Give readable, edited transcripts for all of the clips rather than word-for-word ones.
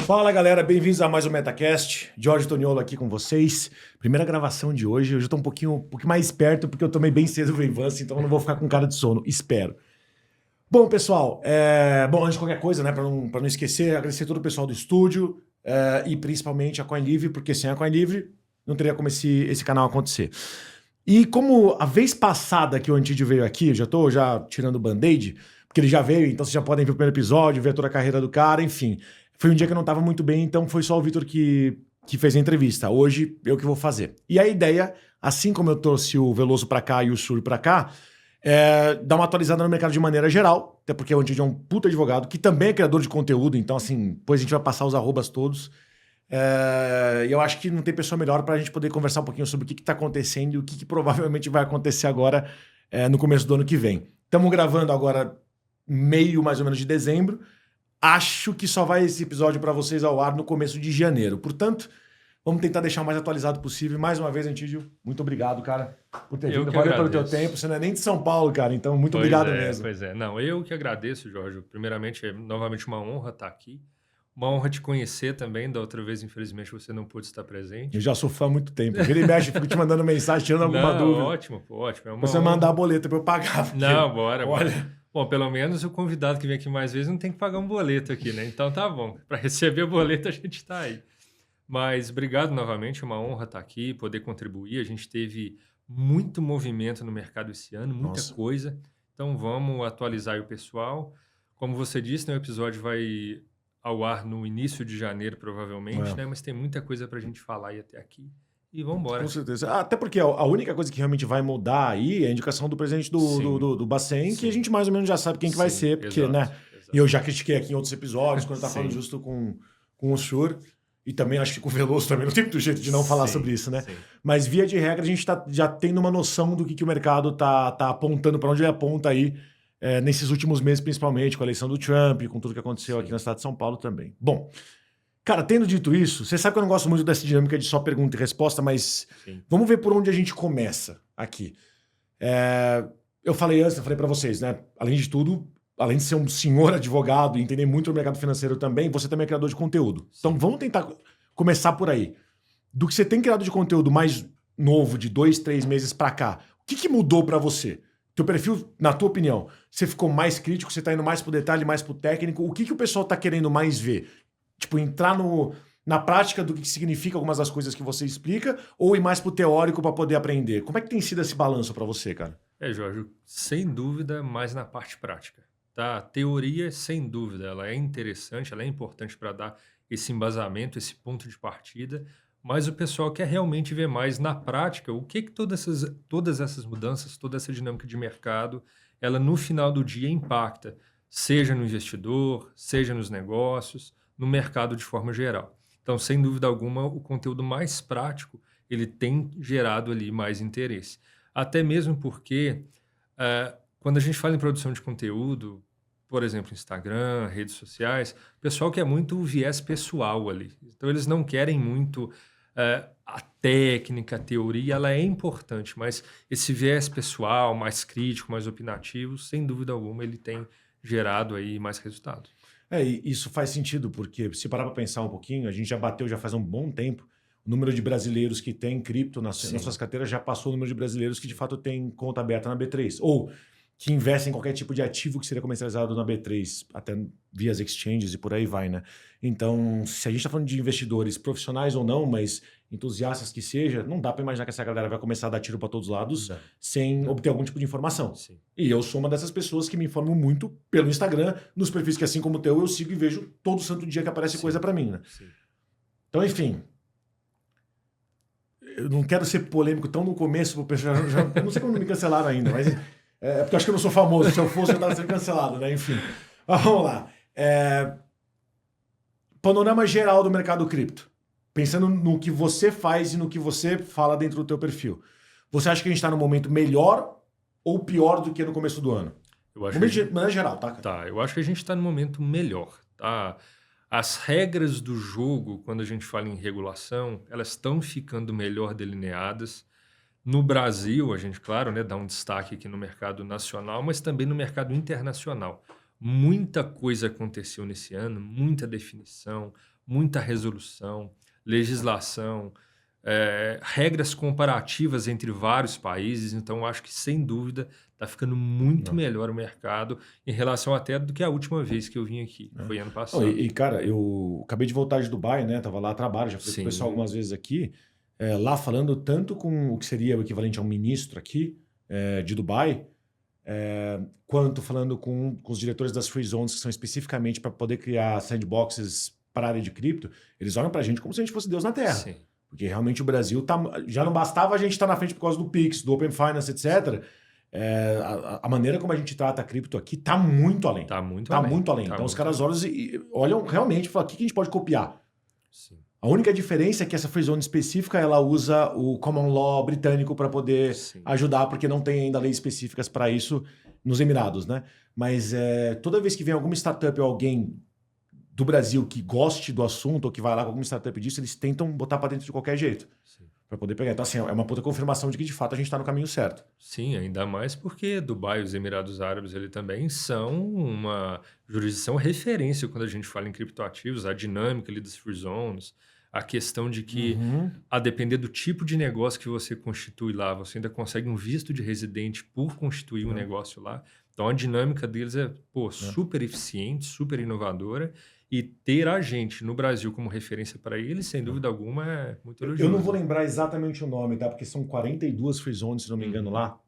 Fala galera, bem-vindos a mais um MetaCast. Jorge Toniolo aqui com vocês. Primeira gravação de hoje. Hoje eu tô um pouquinho mais perto porque eu tomei bem cedo o Venvance, então eu não vou ficar com cara de sono. Espero. Bom, pessoal, antes de qualquer coisa, né, para não esquecer, agradecer todo o pessoal do estúdio e principalmente a CoinLivre, porque sem a CoinLivre não teria como esse canal acontecer. E como a vez passada que o Antídio veio aqui, eu já tô tirando o band-aid, porque ele já veio, então vocês já podem ver o primeiro episódio, ver toda a carreira do cara, enfim. Foi um dia que eu não estava muito bem, então foi só o Vitor que fez a entrevista. Hoje eu que vou fazer. E a ideia, assim como eu trouxe o Veloso para cá e o Sur para cá, é dar uma atualizada no mercado de maneira geral, até porque o Antídio é um puta advogado, que também é criador de conteúdo, então assim, depois a gente vai passar os arrobas todos. E eu acho que não tem pessoa melhor para a gente poder conversar um pouquinho sobre o que está acontecendo e o que provavelmente vai acontecer agora no começo do ano que vem. Estamos gravando agora meio mais ou menos de dezembro. Acho que só vai esse episódio para vocês ao ar no começo de janeiro. Portanto, vamos tentar deixar o mais atualizado possível. Mais uma vez, Antídio, muito obrigado, cara, por ter vindo. Valeu pelo teu tempo. Você não é nem de São Paulo, cara, então muito obrigado mesmo. Pois é. Não, eu que agradeço, Jorge. Primeiramente, é novamente uma honra estar aqui. Uma honra te conhecer também. Da outra vez, infelizmente, você não pôde estar presente. Eu já sou fã há muito tempo. Vira e mexe, fico te mandando mensagem, tirando alguma dúvida. Ótimo, ótimo. Você mandar a boleta para eu pagar. Porque... Não, bora. Bom, pelo menos o convidado que vem aqui mais vezes não tem que pagar um boleto aqui, né? Então tá bom. Para receber o boleto a gente tá aí. Mas obrigado novamente, é uma honra estar aqui, poder contribuir. A gente teve muito movimento no mercado esse ano, muita coisa. Então vamos atualizar aí o pessoal. Como você disse, né, o episódio vai ao ar no início de janeiro, provavelmente, né? Mas tem muita coisa para a gente falar aí até aqui. E vamos embora. Com certeza. Até porque a única coisa que realmente vai mudar aí é a indicação do presidente do Bacen, que a gente mais ou menos já sabe quem que vai ser, porque, exato, né? Exato. E eu já critiquei aqui em outros episódios, quando tá falando justo com o Sur, e também acho que com o Veloso também, não tem muito jeito de não falar sobre isso, né? Sim. Mas via de regra a gente tá já tendo uma noção do que o mercado tá apontando, para onde ele aponta aí, nesses últimos meses, principalmente, com a eleição do Trump, com tudo que aconteceu aqui na cidade de São Paulo também. Bom... Cara, tendo dito isso, você sabe que eu não gosto muito dessa dinâmica de só pergunta e resposta, mas vamos ver por onde a gente começa aqui. Eu falei antes, eu falei para vocês, né? Além de tudo, além de ser um senhor advogado e entender muito o mercado financeiro também, você também é criador de conteúdo. Sim. Então vamos tentar começar por aí. Do que você tem criado de conteúdo mais novo, de 2, 3 meses para cá, o que mudou para você? Teu perfil, na tua opinião, você ficou mais crítico, você tá indo mais pro detalhe, mais pro técnico? O que o pessoal tá querendo mais ver? Tipo, entrar na prática do que significa algumas das coisas que você explica ou ir mais pro teórico para poder aprender? Como é que tem sido esse balanço para você, cara? Jorge, sem dúvida, mais na parte prática. Tá? A teoria, sem dúvida, ela é interessante, ela é importante para dar esse embasamento, esse ponto de partida, mas o pessoal quer realmente ver mais na prática o que todas essas mudanças, toda essa dinâmica de mercado, ela no final do dia impacta, seja no investidor, seja nos negócios, no mercado de forma geral. Então, sem dúvida alguma, o conteúdo mais prático, ele tem gerado ali mais interesse. Até mesmo porque, quando a gente fala em produção de conteúdo, por exemplo, Instagram, redes sociais, o pessoal quer muito o viés pessoal ali. Então, eles não querem muito a técnica, a teoria, ela é importante, mas esse viés pessoal, mais crítico, mais opinativo, sem dúvida alguma, ele tem gerado aí mais resultado. Isso faz sentido, porque se parar para pensar um pouquinho, a gente já bateu já faz um bom tempo, o número de brasileiros que tem cripto nas suas carteiras já passou o número de brasileiros que de fato tem conta aberta na B3, ou que investem em qualquer tipo de ativo que seria comercializado na B3, até via as exchanges e por aí vai, né? Então, se a gente está falando de investidores profissionais ou não, mas entusiastas que seja, não dá para imaginar que essa galera vai começar a dar tiro para todos os lados sem obter algum tipo de informação. Sim. E eu sou uma dessas pessoas que me informam muito pelo Instagram, nos perfis que, assim como o teu, eu sigo e vejo todo santo dia que aparece coisa para mim, né? Sim. Então, enfim... Eu não quero ser polêmico tão no começo, pro pessoal, eu não sei como me cancelaram ainda, mas... porque eu acho que eu não sou famoso. Se eu fosse, eu estava sendo cancelado, né? Enfim. Mas vamos lá. Panorama geral do mercado cripto. Pensando no que você faz e no que você fala dentro do teu perfil. Você acha que a gente está num momento melhor ou pior do que no começo do ano? Eu acho de maneira geral, tá? Tá, eu acho que a gente está num momento melhor, tá? As regras do jogo, quando a gente fala em regulação, elas estão ficando melhor delineadas. No Brasil, a gente, claro, né, dá um destaque aqui no mercado nacional, mas também no mercado internacional. Muita coisa aconteceu nesse ano, muita definição, muita resolução, legislação, regras comparativas entre vários países. Então, eu acho que, sem dúvida, está ficando muito melhor o mercado em relação até do que a última vez que eu vim aqui, que foi ano Não, passado. cara, eu acabei de voltar de Dubai, né? Tava lá a trabalho, já falei com o pessoal Sim, algumas vezes aqui, lá falando tanto com o que seria o equivalente a um ministro aqui de Dubai, quanto falando com os diretores das free zones, que são especificamente para poder criar sandboxes para a área de cripto. Eles olham para a gente como se a gente fosse Deus na Terra. sim, Porque realmente o Brasil já não bastava a gente estar na frente por causa do Pix, do Open Finance, etc. A maneira como a gente trata a cripto aqui está muito além. está muito Está além. muito além. Tá Então os muito caras além. olham realmente e falam: o que a gente pode copiar? Sim, A única diferença é que essa free zone específica ela usa o common law britânico para poder sim, ajudar, porque não tem ainda leis específicas para isso nos Emirados, né? Mas toda vez que vem alguma startup ou alguém do Brasil que goste do assunto ou que vai lá com alguma startup disso, eles tentam botar para dentro de qualquer jeito sim. para poder pegar. Então, assim, é uma puta confirmação de que de fato a gente está no caminho certo. Sim, ainda mais porque Dubai e os Emirados Árabes ele também são uma jurisdição referência quando a gente fala em criptoativos, a dinâmica ali das free zones, a questão de que, Uhum. a depender do tipo de negócio que você constitui lá, você ainda consegue um visto de residente por constituir um negócio lá. Então a dinâmica deles é super eficiente, super inovadora. E ter a gente no Brasil como referência para eles, sem dúvida alguma, é muito elogioso. Eu não vou lembrar exatamente o nome, tá? Porque são 42 free zones, se não me engano, lá.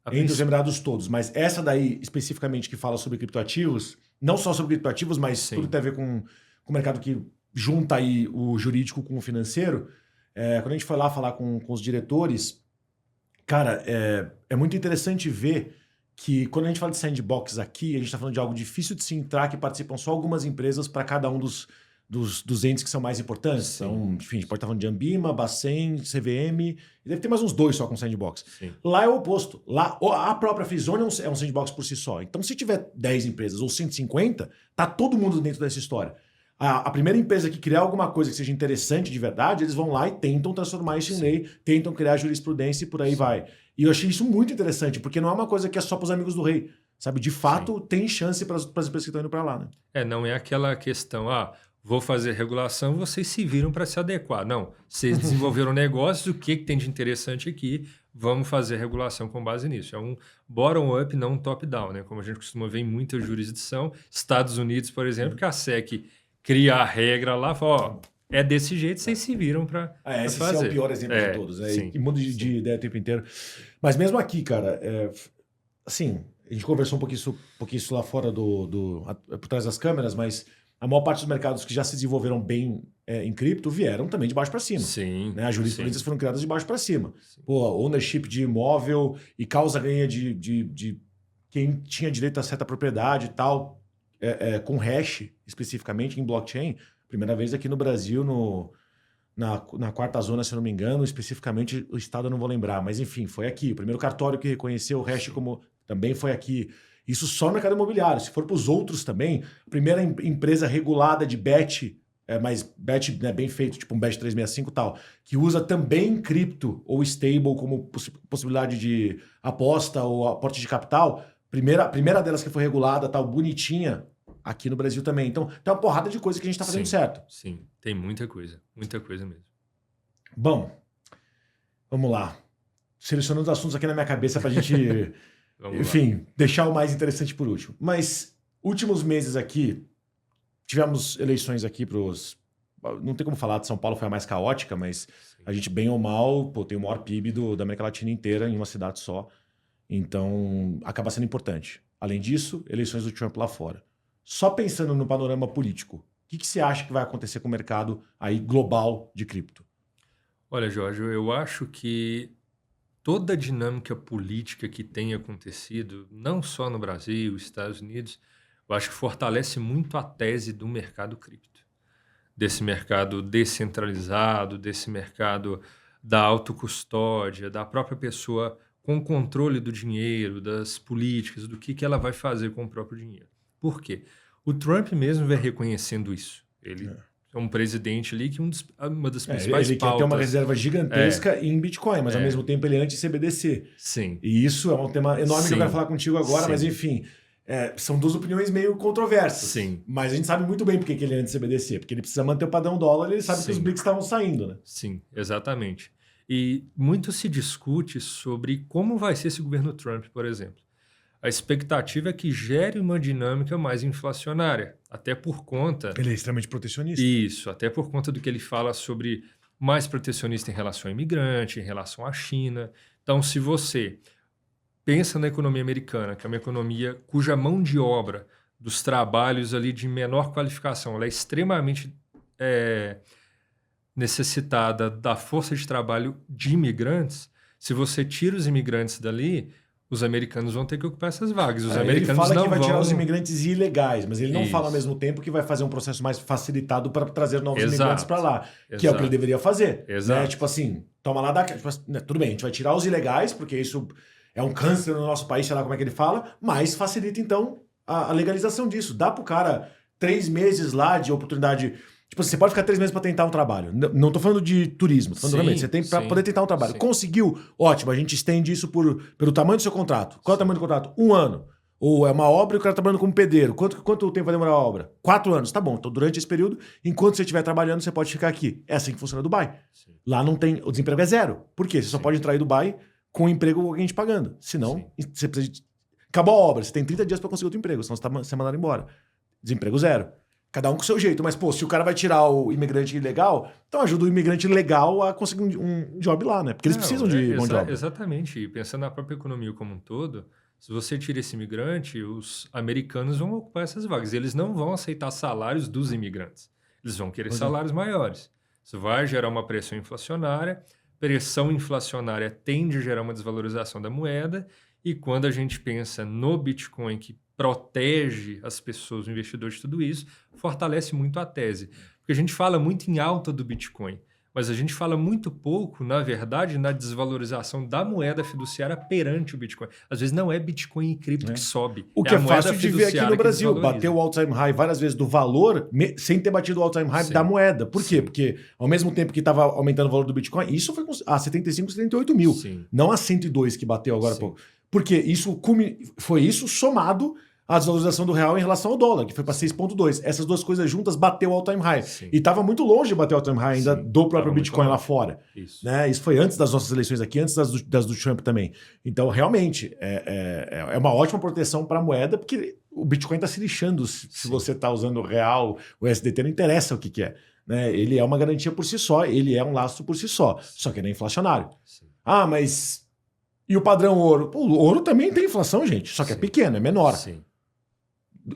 Entre os Emirados todos. Mas essa daí, especificamente, que fala sobre criptoativos, não só sobre criptoativos, mas Sim. tudo tem a ver com o mercado que junta aí o jurídico com o financeiro. Quando a gente foi lá falar com os diretores, cara, é muito interessante ver que quando a gente fala de sandbox aqui, a gente está falando de algo difícil de se entrar, que participam só algumas empresas para cada um dos entes que são mais importantes. Sim. Então, enfim, a gente pode estar falando de Ambima, Bacen, CVM, e deve ter mais uns 2 só com sandbox. Sim. Lá é o oposto. Lá a própria Freezone é um sandbox por si só. Então, se tiver 10 empresas ou 150, tá todo mundo dentro dessa história. A primeira empresa que criar alguma coisa que seja interessante de verdade, eles vão lá e tentam transformar isso em lei, tentam criar jurisprudência e por aí vai. E eu achei isso muito interessante, porque não é uma coisa que é só para os amigos do rei. Sabe, de fato, tem chance para as empresas que estão indo para lá, né? Não é aquela questão, vou fazer regulação, vocês se viram para se adequar. Não, vocês desenvolveram negócios, o que tem de interessante aqui, vamos fazer regulação com base nisso. É um bottom-up, não um top-down, né? Como a gente costuma ver em muita jurisdição. Estados Unidos, por exemplo, que a SEC cria a regra lá, fala, é desse jeito, vocês se viram para esse fazer. é o pior exemplo de todos. Sim, e muda de ideia o tempo inteiro. Mas mesmo aqui, cara, assim, a gente conversou um pouquinho isso lá fora por trás das câmeras, mas a maior parte dos mercados que já se desenvolveram bem em cripto vieram também de baixo para cima. Sim. Né? As jurisprudências foram criadas de baixo para cima. Sim. Ownership de imóvel e causa ganha de quem tinha direito a certa propriedade e tal, com hash, especificamente em blockchain. Primeira vez aqui no Brasil, na quarta zona, se eu não me engano, especificamente o estado eu não vou lembrar, mas enfim, foi aqui. O primeiro cartório que reconheceu o hash como também foi aqui. Isso só no mercado imobiliário. Se for para os outros também, a primeira empresa regulada de bet, mas bet bem feito, tipo um bet 365 e tal, que usa também cripto ou stable como possibilidade de aposta ou aporte de capital, a primeira delas que foi regulada, tal, bonitinha, aqui no Brasil também. Então, tem uma porrada de coisa que a gente está fazendo certo. Sim, tem muita coisa mesmo. Bom, vamos lá. Selecionando os assuntos aqui na minha cabeça para a gente, enfim, deixar o mais interessante por último. Mas, últimos meses aqui, tivemos eleições aqui para os... Não tem como falar de São Paulo, foi a mais caótica, mas a gente, bem ou mal, tem o maior PIB da América Latina inteira em uma cidade só. Então, acaba sendo importante. Além disso, eleições do Trump lá fora. Só pensando no panorama político, o que você acha que vai acontecer com o mercado aí global de cripto? Olha, Jorge, eu acho que toda a dinâmica política que tem acontecido, não só no Brasil, Estados Unidos, eu acho que fortalece muito a tese do mercado cripto. Desse mercado descentralizado, desse mercado da autocustódia, da própria pessoa com controle do dinheiro, das políticas, do que ela vai fazer com o próprio dinheiro. Por quê? O Trump mesmo vem reconhecendo isso. Ele é um presidente ali que uma das principais ele pautas... quer ter uma reserva gigantesca em Bitcoin, mas ao mesmo tempo ele é anti-CBDC. Sim. E isso é um tema enorme que eu quero falar contigo agora, mas enfim, são duas opiniões meio controversas. Sim. Mas a gente sabe muito bem por que ele é anti-CBDC. Porque ele precisa manter o padrão dólar e ele sabe que os Sim. BRICS estavam saindo, né? Sim, exatamente. E muito se discute sobre como vai ser esse governo Trump, por exemplo. A expectativa é que gere uma dinâmica mais inflacionária, até por conta... Ele é extremamente protecionista. Isso, até por conta do que ele fala sobre mais protecionista em relação ao imigrante, em relação à China. Então, se você pensa na economia americana, que é uma economia cuja mão de obra dos trabalhos ali de menor qualificação, ela é extremamente necessitada da força de trabalho de imigrantes, se você tira os imigrantes dali, os americanos vão ter que ocupar essas vagas. Os americanos ele fala não que vai vão... tirar os imigrantes ilegais, mas ele não Isso. fala ao mesmo tempo que vai fazer um processo mais facilitado para trazer novos Exato. imigrantes para lá, que é o que Exato. ele deveria fazer. Exato. Né? Tipo assim, toma lá da... Tipo assim, né, tudo bem, a gente vai tirar os ilegais, porque isso é um câncer no nosso país, sei lá como é que ele fala, mas facilita então a legalização disso. Dá pro cara 3 meses lá de oportunidade... Tipo assim, você pode ficar 3 meses para tentar um trabalho. Não tô falando de turismo, tô falando realmente, você tem para poder tentar um trabalho. Sim. Conseguiu, ótimo, a gente estende isso pelo tamanho do seu contrato. Qual é o tamanho do contrato? 1 ano. Ou é uma obra e o cara tá trabalhando como pedreiro. Quanto tempo vai demorar a obra? 4 anos. Tá bom, então durante esse período, enquanto você estiver trabalhando, você pode ficar aqui. É assim que funciona Dubai. Sim. Lá não tem... O desemprego é zero. Por quê? Você só pode entrar em Dubai com o emprego com alguém te pagando. Senão, você precisa... Acabou a obra, você tem 30 dias para conseguir outro emprego, senão você é mandado embora. Desemprego zero. Cada um com o seu jeito. Mas, pô, se o cara vai tirar o imigrante ilegal, então ajuda o imigrante legal a conseguir um job lá, né? Porque eles precisam de mão de obra. Exatamente. E pensando na própria economia como um todo, se você tira esse imigrante, os americanos vão ocupar essas vagas. Eles não vão aceitar salários dos imigrantes. Eles vão querer salários maiores. Isso vai gerar uma pressão inflacionária. Pressão inflacionária tende a gerar uma desvalorização da moeda. E quando a gente pensa no Bitcoin, que protege as pessoas, o investidor de tudo isso, fortalece muito a tese. Porque a gente fala muito em alta do Bitcoin, mas a gente fala muito pouco, na verdade, na desvalorização da moeda fiduciária perante o Bitcoin. Às vezes não é Bitcoin e cripto que sobe. O que é fácil de ver aqui no Brasil. Bateu Bateu o all-time high várias vezes do valor, sem ter batido o all-time high da moeda. Por quê? Porque ao mesmo tempo que estava aumentando o valor do Bitcoin, isso foi a 75, 78 mil. Sim. Não a 102 que bateu agora há pouco. Porque foi isso somado à desvalorização do real em relação ao dólar, que foi para 6,2. Essas duas coisas juntas bateu o all-time high. Sim. E estava muito longe de bater o all-time high ainda do próprio Bitcoin lá fora. Isso. Né? Isso foi antes das nossas eleições aqui, antes das do Trump também. Então, realmente, é uma ótima proteção para a moeda, porque o Bitcoin está se lixando se você está usando o real, o SDT, não interessa o que é. Né? Ele é uma garantia por si só, ele é um lastro por si só que ele é inflacionário. Sim. Ah, mas... E o padrão ouro? Pô, o ouro também tem inflação, gente. Só que é pequeno, é menor. Sim.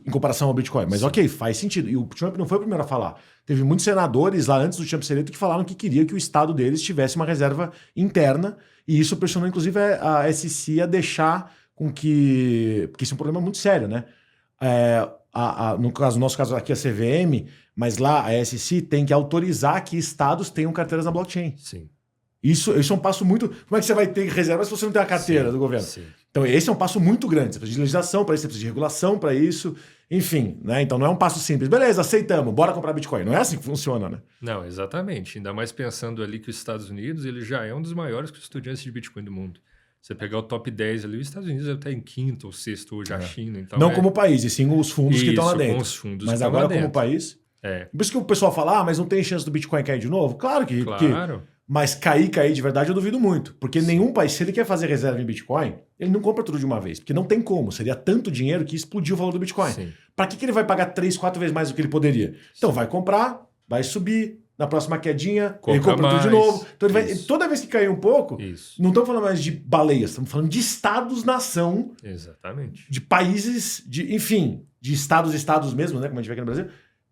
Em comparação ao Bitcoin. Mas ok, faz sentido. E o Trump não foi o primeiro a falar. Teve muitos senadores lá antes do Trump ser eleito que falaram que queria que o estado deles tivesse uma reserva interna. E isso pressionou, inclusive, a SEC a deixar com que... Porque isso é um problema muito sério, né? No nosso caso aqui, a CVM, mas lá a SEC tem que autorizar que estados tenham carteiras na blockchain. Sim. Isso é um passo muito... Como é que você vai ter reserva se você não tem a carteira do governo? Sim. Então esse é um passo muito grande. Você precisa de legislação para isso, você precisa de regulação para isso. Enfim, né? Então não é um passo simples. Beleza, aceitamos, bora comprar Bitcoin. Não é assim que funciona, né? Não, exatamente. Ainda mais pensando ali que os Estados Unidos ele já é um dos maiores custodiantes de Bitcoin do mundo. Você pegar o top 10 ali, os Estados Unidos até em quinto ou sexto hoje, a China. Então não como país, e sim os fundos que estão lá dentro. Com os fundos mas que estão agora lá dentro. como país... Por isso que o pessoal fala, mas não tem chance do Bitcoin cair de novo? Claro que... Claro. Mas cair de verdade eu duvido muito. Porque nenhum país, se ele quer fazer reserva em Bitcoin, ele não compra tudo de uma vez. Porque não tem como. Seria tanto dinheiro que explodiu o valor do Bitcoin. Para que ele vai pagar 3, 4 vezes mais do que ele poderia? Então vai comprar, vai subir, na próxima quedinha, ele compra tudo de novo. Então toda vez que cair um pouco, não estamos falando mais de baleias, estamos falando de estados-nação. Exatamente. De países, enfim, de estados mesmo, né? Como a gente vê aqui no Brasil.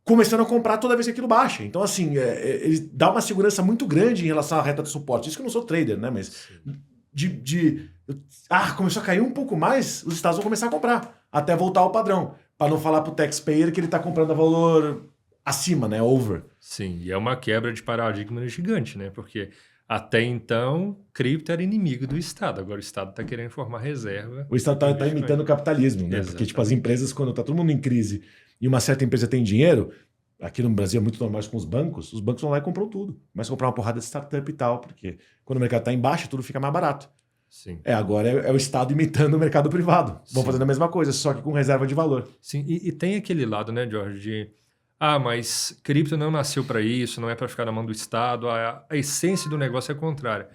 Começando a comprar toda vez que aquilo baixa. Então, assim, ele dá uma segurança muito grande em relação à reta de suporte. Isso que eu não sou trader, né? Mas começou a cair um pouco mais, os estados vão começar a comprar, até voltar ao padrão. Para não falar para o taxpayer que ele está comprando a valor acima, né? Over. Sim, e é uma quebra de paradigma gigante, né? Porque até então, cripto era inimigo do Estado. Agora o Estado está querendo formar reserva. O Estado está imitando o capitalismo, né? Exatamente. Porque, tipo, as empresas, quando está todo mundo em crise e uma certa empresa tem dinheiro, aqui no Brasil é muito normal com os bancos vão lá e compram tudo. Mas comprar uma porrada de startup e tal, porque quando o mercado está em baixa, tudo fica mais barato. Sim. Agora é o Estado imitando o mercado privado. Vão Sim. fazendo a mesma coisa, só que com reserva de valor. Sim, e tem aquele lado, né, Jorge, de mas cripto não nasceu para isso, não é para ficar na mão do Estado, a essência do negócio é contrária.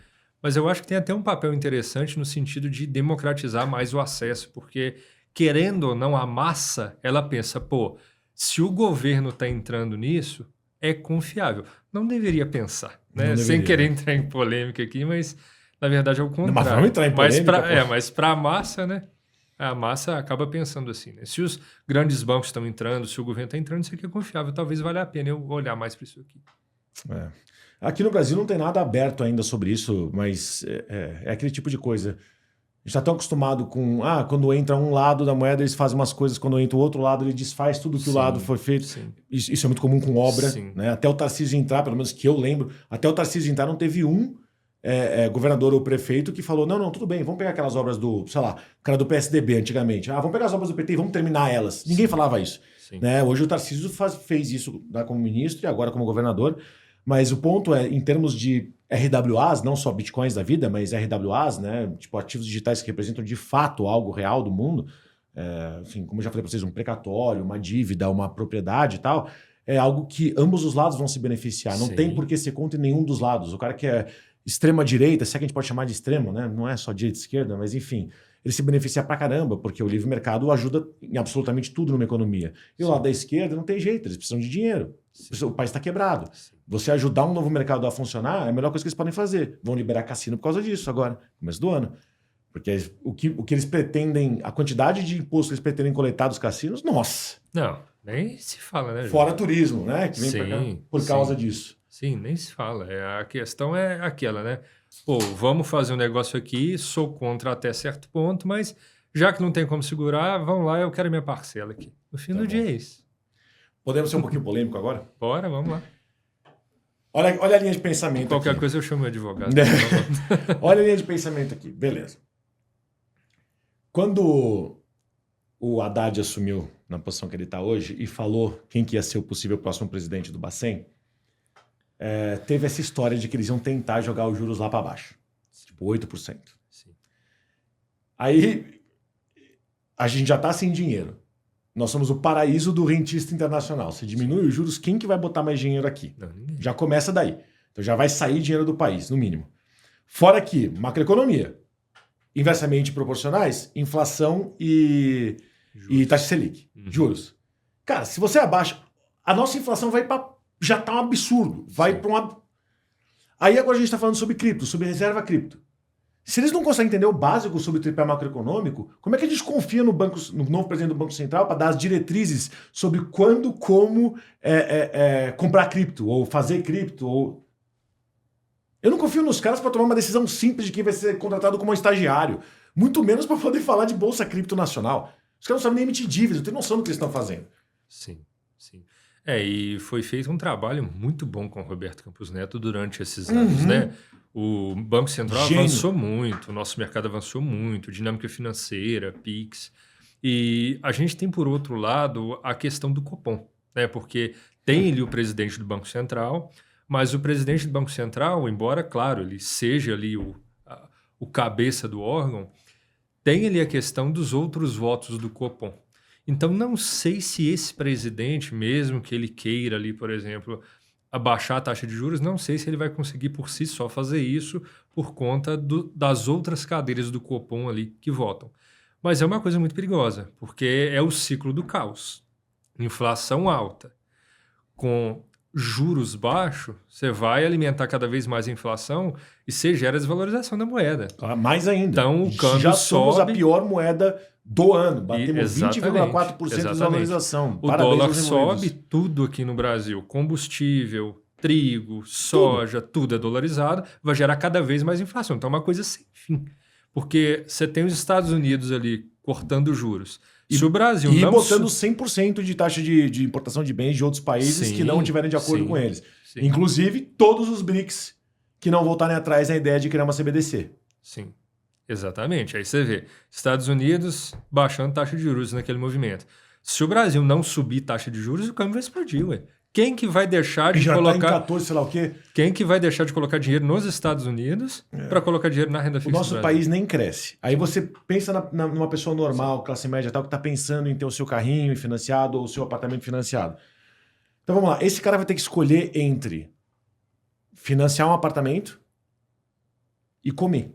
Mas eu acho que tem até um papel interessante no sentido de democratizar mais o acesso, porque, querendo ou não, a massa, ela pensa, pô, se o governo está entrando nisso, é confiável. Não deveria pensar, né? Não Sem deveria, querer né? entrar em polêmica aqui, mas na verdade é o Mas vamos contrário. entrar em polêmica, pô. Mas para a massa, né? A massa acaba pensando assim, né? Se os grandes bancos estão entrando, se o governo está entrando, isso aqui é confiável. Talvez valha a pena eu olhar mais para isso aqui. Aqui no Brasil não tem nada aberto ainda sobre isso, mas é aquele tipo de coisa. A gente está tão acostumado com, quando entra um lado da moeda, eles fazem umas coisas, quando entra o outro lado, ele desfaz tudo que o lado foi feito. Sim. Isso é muito comum com obra, Sim. né? Até o Tarcísio entrar, pelo menos que eu lembro, até o Tarcísio entrar não teve governador ou prefeito que falou, não, tudo bem, vamos pegar aquelas obras do, sei lá, o cara do PSDB antigamente, vamos pegar as obras do PT e vamos terminar elas. Ninguém falava isso. Né? Hoje o Tarcísio fez isso, né, como ministro e agora como governador, mas o ponto é, em termos de RWAs, não só bitcoins da vida, mas RWAs, né, tipo ativos digitais que representam de fato algo real do mundo, enfim, como eu já falei para vocês, um precatório, uma dívida, uma propriedade e tal, é algo que ambos os lados vão se beneficiar. Não tem por que ser contra nenhum dos lados. O cara que é extrema-direita, se é que a gente pode chamar de extremo, né? Não é só direita e esquerda, mas enfim, ele se beneficia pra caramba, porque o livre mercado ajuda em absolutamente tudo numa economia. E o lado da esquerda não tem jeito, eles precisam de dinheiro. O país está quebrado. Você ajudar um novo mercado a funcionar é a melhor coisa que eles podem fazer. Vão liberar cassino por causa disso agora, começo do ano. Porque o que eles pretendem, a quantidade de imposto que eles pretendem coletar dos cassinos, nossa! Não, nem se fala, né, Jorge? Fora turismo, né? Que vem pra cá por causa disso. Sim, nem se fala. A questão é aquela, né? Pô, vamos fazer um negócio aqui, sou contra até certo ponto, mas já que não tem como segurar, vamos lá, eu quero minha parcela aqui. No fim do dia é isso. Podemos ser um pouquinho polêmico agora? Bora, vamos lá. Olha a linha de pensamento Qualquer aqui. coisa eu chamo o advogado. Olha a linha de pensamento aqui, beleza. Quando o Haddad assumiu na posição que ele está hoje e falou quem que ia ser o possível próximo presidente do Bacen, teve essa história de que eles iam tentar jogar os juros lá para baixo. Tipo 8%. Sim. Aí a gente já está sem dinheiro. Nós somos o paraíso do rentista internacional. Se diminui os juros, quem que vai botar mais dinheiro aqui? Não, ninguém. Já começa daí. Então já vai sair dinheiro do país, no mínimo. Fora que, macroeconomia. Inversamente proporcionais, inflação e taxa Selic. Juros. Cara, se você abaixa, a nossa inflação vai para... Já está um absurdo. Vai para um... Aí agora a gente está falando sobre cripto, sobre reserva cripto. Se eles não conseguem entender o básico sobre o tripé macroeconômico, como é que a gente confia no novo presidente do Banco Central para dar as diretrizes sobre quando, como comprar cripto, ou fazer cripto, ou... Eu não confio nos caras para tomar uma decisão simples de quem vai ser contratado como um estagiário. Muito menos para poder falar de bolsa cripto nacional. Os caras não sabem nem emitir dívidas, não tem noção do que eles estão fazendo. Sim, sim. E foi feito um trabalho muito bom com o Roberto Campos Neto durante esses anos, né? O Banco Central avançou muito, o nosso mercado avançou muito, dinâmica financeira, PIX. E a gente tem, por outro lado, a questão do Copom, né? Porque tem ali o presidente do Banco Central, mas o presidente do Banco Central, embora, claro, ele seja ali o cabeça do órgão, tem ali a questão dos outros votos do Copom. Então, não sei se esse presidente, mesmo que ele queira ali, por exemplo, abaixar a taxa de juros, não sei se ele vai conseguir por si só fazer isso por conta das outras cadeiras do Copom ali que votam. Mas é uma coisa muito perigosa, porque é o ciclo do caos. Inflação alta, com juros baixos, você vai alimentar cada vez mais a inflação e você gera a desvalorização da moeda. Mais ainda. Então, o câmbio já somos sobe, a pior moeda do ano. Batemos 20,4% de desvalorização. O dólar sobe, tudo aqui no Brasil. Combustível, trigo, soja, tudo é dolarizado. Vai gerar cada vez mais inflação. Então é uma coisa sem fim. Porque você tem os Estados Unidos ali cortando juros. Se o Brasil e não... botando 100% de taxa de importação de bens de outros países que não tiverem de acordo com eles. Sim. Inclusive, todos os BRICS que não voltarem atrás na ideia de criar uma CBDC. Sim, exatamente. Aí você vê Estados Unidos baixando taxa de juros naquele movimento. Se o Brasil não subir taxa de juros, o câmbio vai explodir, ué. Quem que vai deixar E de já tá em colocar... 14, sei lá o quê. Quem que vai deixar de colocar dinheiro nos Estados Unidos para colocar dinheiro na renda O fixa do nosso Brasil? país nem cresce. Aí você pensa numa pessoa normal, classe média e tal, que está pensando em ter o seu carrinho financiado ou o seu apartamento financiado. Então vamos lá. Esse cara vai ter que escolher entre financiar um apartamento e comer.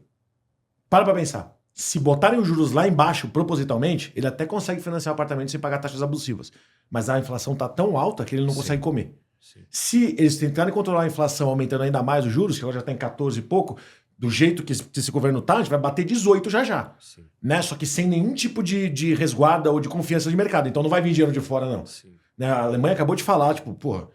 Para pensar. Se botarem os juros lá embaixo, propositalmente, ele até consegue financiar o apartamento sem pagar taxas abusivas. Mas a inflação está tão alta que ele não consegue comer. Sim. Se eles tentarem controlar a inflação aumentando ainda mais os juros, que agora já está em 14 e pouco, do jeito que esse governo tá, a gente vai bater 18 já. Sim. Né? Só que sem nenhum tipo de resguarda ou de confiança de mercado. Então não vai vir dinheiro de fora, não. Sim. Né? A Alemanha acabou de falar, tipo, porra,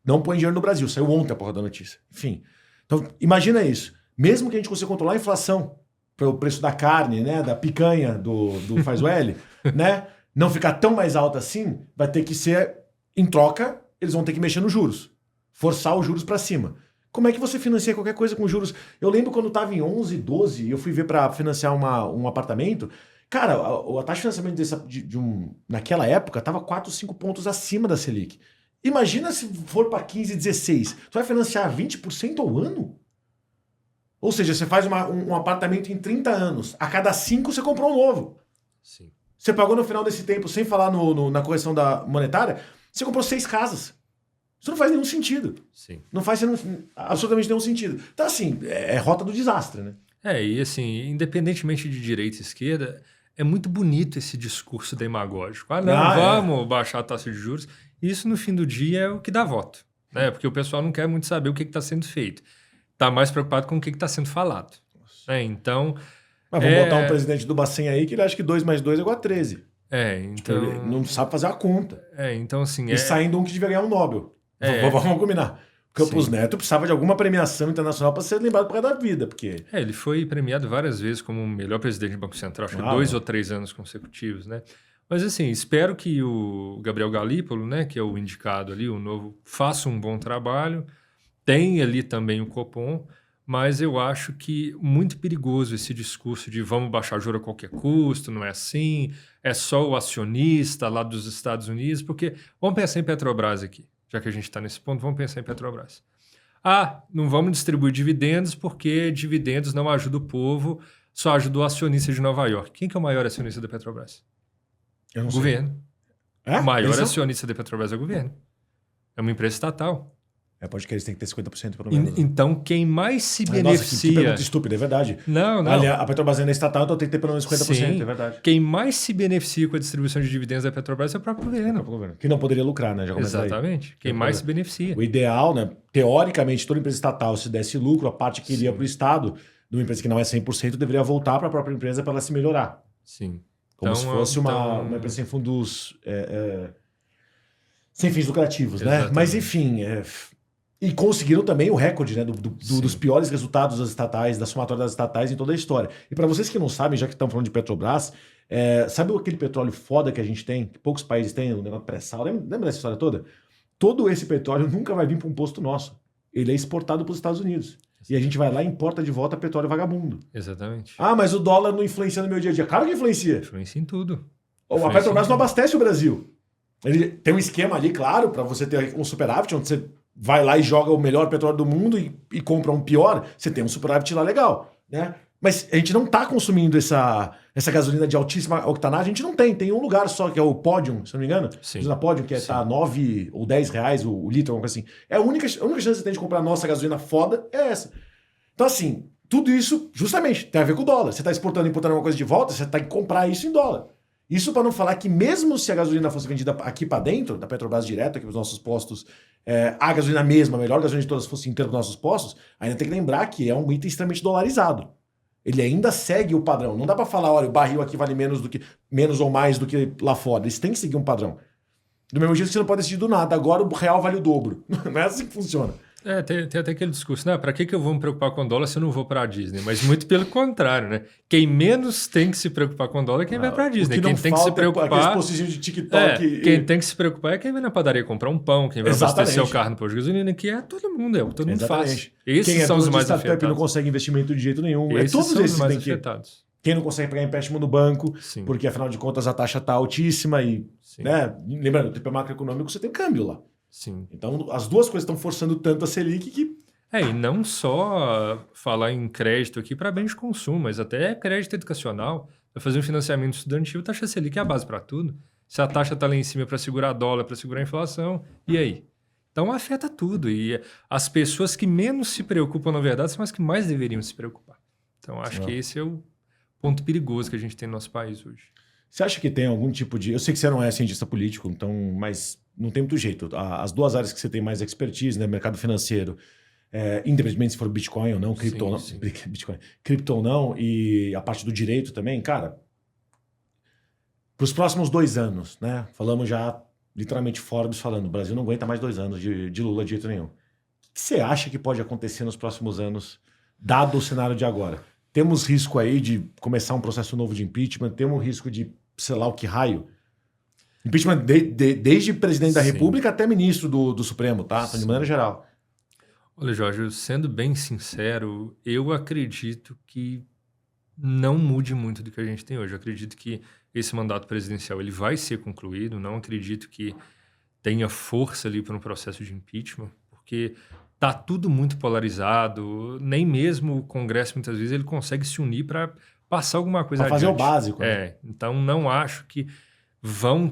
não põe dinheiro no Brasil. Saiu ontem a porra da notícia. Enfim. Então, imagina isso. Mesmo que a gente consiga controlar a inflação, pelo preço da carne, né? Da picanha, do faz o L, né? Não ficar tão mais alta assim, vai ter que ser, em troca, eles vão ter que mexer nos juros. Forçar os juros para cima. Como é que você financia qualquer coisa com juros? Eu lembro quando estava em 11, 12, eu fui ver para financiar um apartamento. Cara, a taxa de financiamento naquela época estava 4, 5 pontos acima da Selic. Imagina se for para 15, 16. Você vai financiar 20% ao ano? Ou seja, você faz um apartamento em 30 anos. A cada 5 você comprou um novo. Sim. Você pagou no final desse tempo, sem falar na correção monetária, você comprou 6 casas. Isso não faz nenhum sentido. Sim. Não faz absolutamente nenhum sentido. Então, assim, é rota do desastre, né? E assim, independentemente de direita e esquerda, é muito bonito esse discurso demagógico. Vamos baixar a taxa de juros. Isso, no fim do dia, é o que dá voto. Né? Porque o pessoal não quer muito saber o que está sendo feito. Está mais preocupado com o que está sendo falado. Então... Mas vamos botar um presidente do Bacen aí que ele acha que 2 mais 2 é igual a 13. Então... Ele não sabe fazer a conta. Então assim... E saindo um que devia ganhar um Nobel. Vamos combinar. Campos Neto precisava de alguma premiação internacional para ser lembrado por causa da vida. Porque... ele foi premiado várias vezes como o melhor presidente do Banco Central. Acho que 2 ou 3 anos consecutivos, né? Mas assim, espero que o Gabriel Galípolo, né, que é o indicado ali, o novo, faça um bom trabalho. Tem ali também o Copom, mas eu acho que muito perigoso esse discurso de vamos baixar juro a qualquer custo, não é assim, é só o acionista lá dos Estados Unidos, porque vamos pensar em Petrobras aqui, já que a gente está nesse ponto, vamos pensar em Petrobras. Não vamos distribuir dividendos porque dividendos não ajudam o povo, só ajuda o acionista de Nova York. Quem que é o maior acionista da Petrobras? Eu não sei. Governo. O maior acionista da Petrobras é o governo. É uma empresa estatal. Pode que eles têm que ter 50% pelo menos. Então, quem mais se beneficia... Nossa, que pergunta estúpida, é verdade. Não. A Petrobras ainda é estatal, então tem que ter pelo menos 50%, Sim. é verdade. Quem mais se beneficia com a distribuição de dividendos da Petrobras é o próprio governo. Que não poderia lucrar, né? Já Exatamente. Quem mais se beneficia. O ideal, né? Teoricamente, toda empresa estatal, se desse lucro, a parte que iria para o Estado, de uma empresa que não é 100%, deveria voltar para a própria empresa para ela se melhorar. Sim. Como se fosse uma empresa sem fundos... sem fins lucrativos, né? Mas, enfim... E conseguiram também o recorde, né, dos piores resultados das estatais, da somatória das estatais em toda a história. E para vocês que não sabem, já que estão falando de Petrobras, sabe aquele petróleo foda que a gente tem, que poucos países têm, o negócio pré-sal? Lembra dessa história toda? Todo esse petróleo nunca vai vir para um posto nosso. Ele é exportado para os Estados Unidos. E a gente vai lá e importa de volta petróleo vagabundo. Exatamente. Mas o dólar não influencia no meu dia a dia. Claro que influencia. Influencia em tudo. A Petrobras não abastece o Brasil. Ele tem um esquema ali, claro, para você ter um superávit, onde você vai lá e joga o melhor petróleo do mundo e compra um pior, você tem um superávit lá legal, né? Mas a gente não está consumindo essa gasolina de altíssima octanagem, a gente não tem. Tem um lugar só, que é o Podium, se não me engano. Sim. Na Podium, que tá 9 ou 10 reais o litro, alguma coisa assim. A única chance que você tem de comprar a nossa gasolina foda é essa. Então, assim, tudo isso, justamente, tem a ver com o dólar. Você está exportando e importando alguma coisa de volta, você tem que comprar isso em dólar. Isso para não falar que mesmo se a gasolina fosse vendida aqui para dentro, da Petrobras direto, aqui para os nossos postos, a gasolina mesma, a melhor gasolina de todas, fosse inteira para os nossos postos, ainda tem que lembrar que é um item extremamente dolarizado. Ele ainda segue o padrão. Não dá para falar, olha, o barril aqui vale menos ou mais do que lá fora. Eles têm que seguir um padrão. Do mesmo jeito que você não pode decidir do nada. Agora o real vale o dobro. Não é assim que funciona. Tem até aquele discurso, para que eu vou me preocupar com dólar se eu não vou para a Disney? Mas muito pelo contrário, né? Quem menos tem que se preocupar com dólar é quem vai para a Disney. Quem tem que se preocupar... de TikTok... Quem tem que se preocupar é quem vai na padaria comprar um pão, quem vai abastecer o carro no posto de gasolina, que é todo mundo, todo mundo faz. Esses são os mais afetados. Quem não consegue investimento de jeito nenhum. Todos são esses mais afetados. Quem não consegue pegar empréstimo no banco, Sim. Porque afinal de contas a taxa está altíssima e... Né? Lembrando, no tempo macroeconômico você tem câmbio lá. Sim. Então, as duas coisas estão forçando tanto a Selic que... E não só falar em crédito aqui para bens de consumo, mas até crédito educacional. Para fazer um financiamento estudantil, a taxa Selic é a base para tudo. Se a taxa está lá em cima para segurar dólar, para segurar a inflação, e aí? Então afeta tudo. E as pessoas que menos se preocupam, na verdade, são as que mais deveriam se preocupar. Então acho que esse é o ponto perigoso que a gente tem no nosso país hoje. Você acha que tem algum tipo de... Eu sei que você não é cientista político, então, mas não tem muito jeito. As duas áreas que você tem mais expertise, né? Mercado financeiro, independentemente se for Bitcoin ou não, cripto ou não, Bitcoin, cripto ou não, e a parte do direito também, cara, para os próximos 2 anos, né? Falamos já, literalmente, Forbes falando, o Brasil não aguenta mais 2 anos de Lula de jeito nenhum. O que você acha que pode acontecer nos próximos anos, dado o cenário de agora? Temos risco aí de começar um processo novo de impeachment, temos risco de, sei lá o que raio. Impeachment desde presidente da República até ministro do Supremo, tá? De maneira geral. Olha, Jorge, sendo bem sincero, eu acredito que não mude muito do que a gente tem hoje. Eu acredito que esse mandato presidencial ele vai ser concluído. Não acredito que tenha força ali para um processo de impeachment, porque está tudo muito polarizado. Nem mesmo o Congresso, muitas vezes, ele consegue se unir para passar alguma coisa adiante. Para fazer o básico. Né? Então, não acho que vão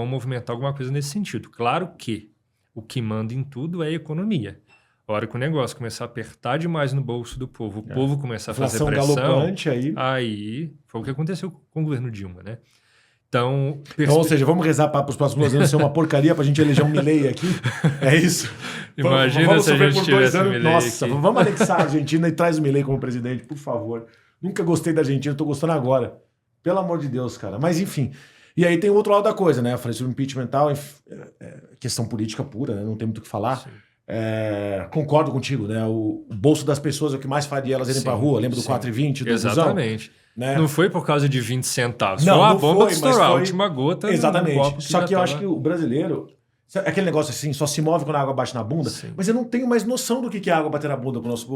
movimentar alguma coisa nesse sentido. Claro que o que manda em tudo é a economia. A hora que o negócio começar a apertar demais no bolso do povo, o povo começar a fazer pressão, galopante aí foi o que aconteceu com o governo Dilma, né? Então, ou seja, vamos rezar para os próximos anos ser uma porcaria para a gente eleger um Milei aqui? É isso? Imagina vamos se a gente tivesse um Milei. Nossa, aqui. Vamos anexar a Argentina e traz o Milei como presidente, por favor. Nunca gostei da Argentina, estou gostando agora. Pelo amor de Deus, cara. Mas enfim. E aí tem o outro lado da coisa, né? Eu falei sobre o impeachment e tal, questão política pura, né? Não tem muito o que falar. Concordo contigo, né? O bolso das pessoas é o que mais faria elas irem para a rua. Lembra do 4,20 do Exatamente. Né? Não foi por causa de 20 centavos. Não, foi a não bomba foi, de estourar, a foi... última gota. Exatamente. Só que eu acho que o brasileiro... Aquele negócio assim, só se move quando a água bate na bunda. Sim. Mas eu não tenho mais noção do que é água bater na bunda pro nosso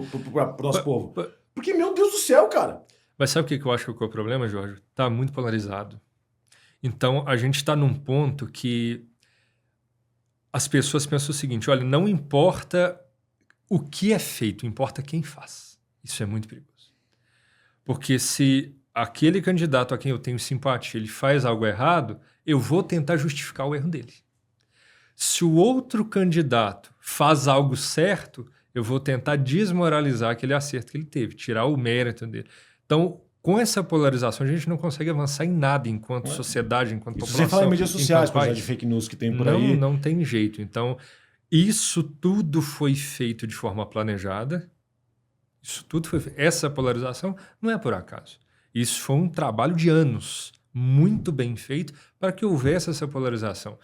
povo. Porque, meu Deus do céu, cara. Mas sabe o que eu acho que é o problema, Jorge? Tá muito polarizado. Então, a gente está num ponto que as pessoas pensam o seguinte, olha, não importa o que é feito, importa quem faz. Isso é muito perigoso. Porque se aquele candidato a quem eu tenho simpatia, ele faz algo errado, eu vou tentar justificar o erro dele. Se o outro candidato faz algo certo, eu vou tentar desmoralizar aquele acerto que ele teve, tirar o mérito dele. Então, com essa polarização, a gente não consegue avançar em nada enquanto sociedade, enquanto população. Sem falar em mídias sociais, quantidade de fake news que tem por aí. Não tem jeito. Então, isso tudo foi feito de forma planejada. Essa polarização não é por acaso. Isso foi um trabalho de anos, muito bem feito, para que houvesse essa polarização.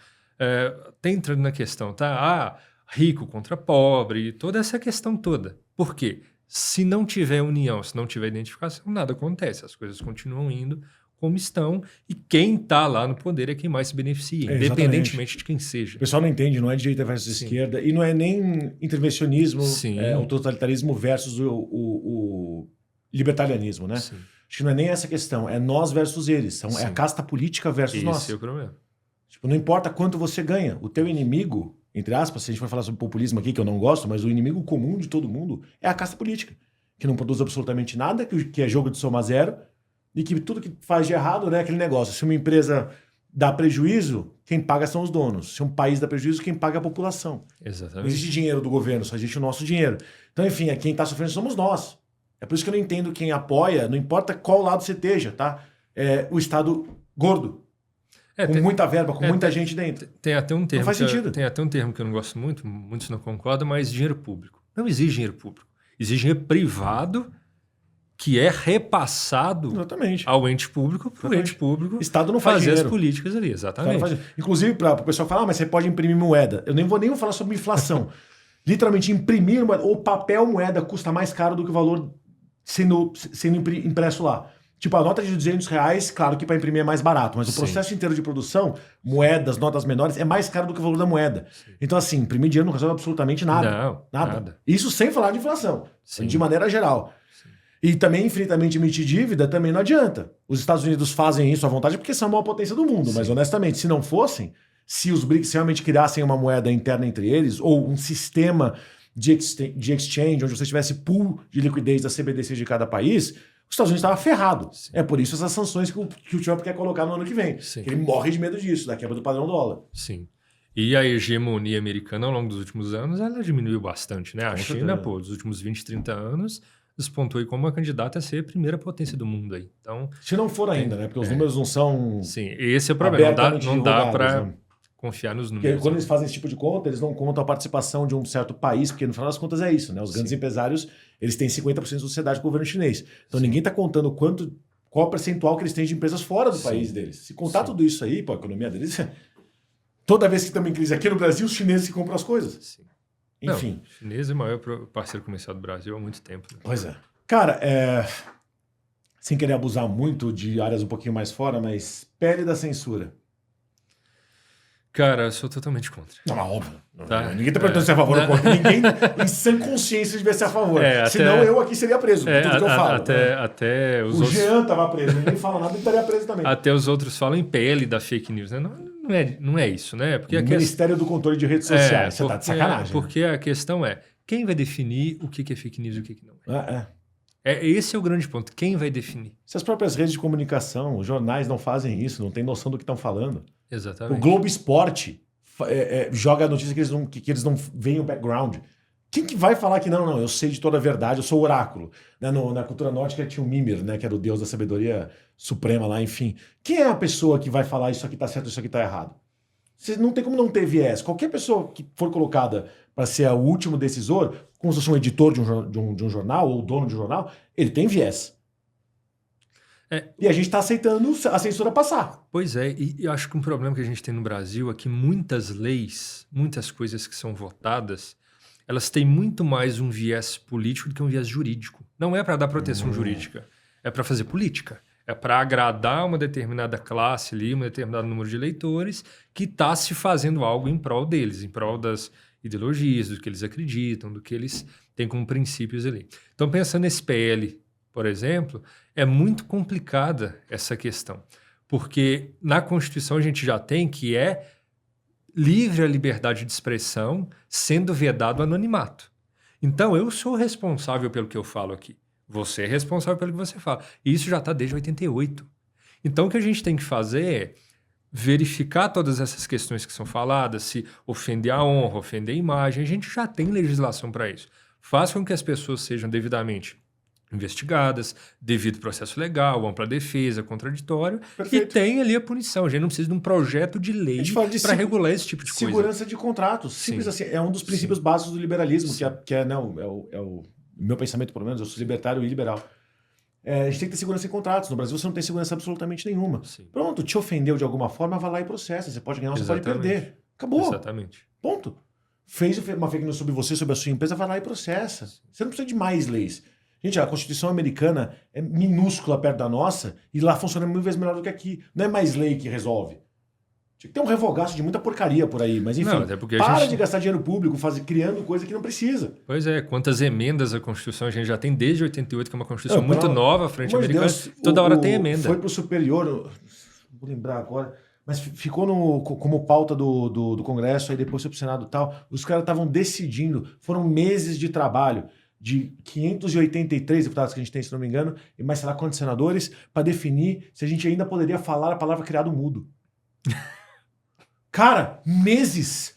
Tem entrando na questão, tá? Rico contra pobre, toda essa questão toda. Por quê? Se não tiver união, se não tiver identificação, nada acontece. As coisas continuam indo como estão e quem está lá no poder é quem mais se beneficia, independentemente de quem seja. O pessoal não entende, não é direita versus esquerda e não é nem intervencionismo, o totalitarismo versus o libertarianismo, né? Sim. Acho que não é nem essa questão, é nós versus eles. É a casta política versus nós. Esse é o problema. Tipo, não importa quanto você ganha, o teu inimigo, entre aspas, se a gente vai falar sobre populismo aqui, que eu não gosto, mas o inimigo comum de todo mundo é a casta política, que não produz absolutamente nada, que é jogo de soma zero, e que tudo que faz de errado, né, aquele negócio. Se uma empresa dá prejuízo, quem paga são os donos. Se um país dá prejuízo, quem paga é a população. Exatamente. Não existe dinheiro do governo, só existe o nosso dinheiro. Então, enfim, quem está sofrendo somos nós. É por isso que eu não entendo quem apoia, não importa qual lado você esteja, tá? O Estado gordo. Com muita verba, com muita gente dentro. Tem até um termo. Não faz sentido. Tem até um termo que eu não gosto muito, muitos não concordam, mas dinheiro público. Não existe dinheiro público. Existe dinheiro privado que é repassado ao ente público, para o ente público Estado não faz fazer dinheiro. As políticas ali, exatamente. Inclusive, para o pessoal falar, mas você pode imprimir moeda. Eu nem vou falar sobre inflação. Literalmente, imprimir moeda, ou papel moeda custa mais caro do que o valor sendo impresso lá. Tipo, a nota de R$200, claro que para imprimir é mais barato, mas o processo inteiro de produção, moedas, notas menores, é mais caro do que o valor da moeda. Sim. Então, assim, imprimir dinheiro não resolve absolutamente nada. Não, nada. Isso sem falar de inflação, de maneira geral. Sim. E também, infinitamente, emitir dívida também não adianta. Os Estados Unidos fazem isso à vontade porque são a maior potência do mundo, mas honestamente, se não fossem, se os BRICS realmente criassem uma moeda interna entre eles, ou um sistema de exchange, onde você tivesse pool de liquidez da CBDC de cada país, os Estados Unidos estavam ferrados. Sim. É por isso essas sanções que o Trump quer colocar no ano que vem. Sim. Ele morre de medo disso, da quebra do padrão dólar. Sim. E a hegemonia americana ao longo dos últimos anos, ela diminuiu bastante, né? A Com China, certeza. pô, dos últimos 20, 30 anos, despontou aí como uma candidata a ser a primeira potência do mundo aí. Então, Se não for ainda, né? Porque os números não são sim, esse é o problema. abertamente Não dá divulgados, para né? confiar nos Porque números. quando né? eles fazem esse tipo de conta, eles não contam a participação de um certo país, porque no final das contas é isso, né? Os grandes Sim. empresários, eles têm 50% da sociedade com o governo chinês. Então Sim. ninguém está contando qual o percentual que eles têm de empresas fora do Sim. país deles. Se contar Sim. tudo isso aí, pô, a economia deles... Toda vez que também crise aqui no Brasil, os chineses que compram as coisas. Sim. Enfim. Não, o chinês é o maior parceiro comercial do Brasil há muito tempo. Né? Pois é. Cara, sem querer abusar muito de áreas um pouquinho mais fora, mas pele da censura. Cara, eu sou totalmente contra. Não, mas óbvio. Tá. Ninguém tá perguntando se é a favor ou contra. Ninguém em sã consciência devia ser a favor. Senão eu aqui seria preso, por tudo que eu falo. Até os O outros, Jean tava preso, ninguém fala nada, ele estaria preso também. até os outros falam em pele da fake news, né? Não é isso, né? Porque O Ministério do Controle de Redes Sociais, você tá de sacanagem. Porque a questão é, quem vai definir o que é fake news e o que não é? É. Esse é o grande ponto. Quem vai definir? Se as próprias redes de comunicação, os jornais não fazem isso, não tem noção do que estão falando. Exatamente. O Globo Esporte joga a notícia que eles não veem o background. Quem que vai falar que não, eu sei de toda a verdade, eu sou oráculo. Né? Na cultura nórdica tinha o Mimir, né, que era o deus da sabedoria suprema lá, enfim. Quem é a pessoa que vai falar isso aqui tá certo, isso aqui tá errado? Você não tem como não ter viés. Qualquer pessoa que for colocada para ser o último decisor, como se fosse um editor de um jornal ou dono de um jornal, ele tem viés. E a gente está aceitando a censura passar. Pois é, e eu acho que um problema que a gente tem no Brasil é que muitas leis, muitas coisas que são votadas, elas têm muito mais um viés político do que um viés jurídico. Não é para dar proteção jurídica, é para fazer política. É para agradar uma determinada classe ali, um determinado número de eleitores que está se fazendo algo em prol deles, em prol das ideologias, do que eles acreditam, do que eles têm como princípios ali. Então, pensando nesse PL, por exemplo, é muito complicada essa questão, porque na Constituição a gente já tem que é livre a liberdade de expressão, sendo vedado o anonimato. Então, eu sou responsável pelo que eu falo aqui. Você é responsável pelo que você fala. E isso já está desde 88. Então, o que a gente tem que fazer é verificar todas essas questões que são faladas, se ofender a honra, ofender a imagem. A gente já tem legislação para isso. Faz com que as pessoas sejam devidamente investigadas, devido processo legal, ampla defesa, contraditório, Perfeito. e tem ali a punição. A gente não precisa de um projeto de lei para regular esse tipo de coisa. Segurança de contratos. Simples assim. É um dos princípios básicos do liberalismo, que é o meu pensamento, pelo menos. Eu sou libertário e liberal. A gente tem que ter segurança em contratos. No Brasil você não tem segurança absolutamente nenhuma. Sim. Pronto, te ofendeu de alguma forma, vai lá e processa. Você pode ganhar ou você pode perder. Acabou. Exatamente. Ponto. Fez uma fake news sobre você, sobre a sua empresa, vai lá e processa. Você não precisa de mais leis. Gente, a Constituição americana é minúscula perto da nossa e lá funciona mil vezes melhor do que aqui. Não é mais lei que resolve. Tinha que ter um revogaço de muita porcaria por aí, mas enfim, Não, até porque para de gastar dinheiro público criando coisa que não precisa. Pois é, quantas emendas à Constituição a gente já tem desde 88, que é uma Constituição muito nova, à frente americana, toda hora tem emenda. Foi para o superior, não vou lembrar agora, mas ficou como pauta do Congresso, aí depois foi para o Senado e tal, os caras estavam decidindo, foram meses de trabalho, de 583 deputados que a gente tem, se não me engano, e mais sei lá quantos senadores, para definir se a gente ainda poderia falar a palavra criado mudo. Cara, meses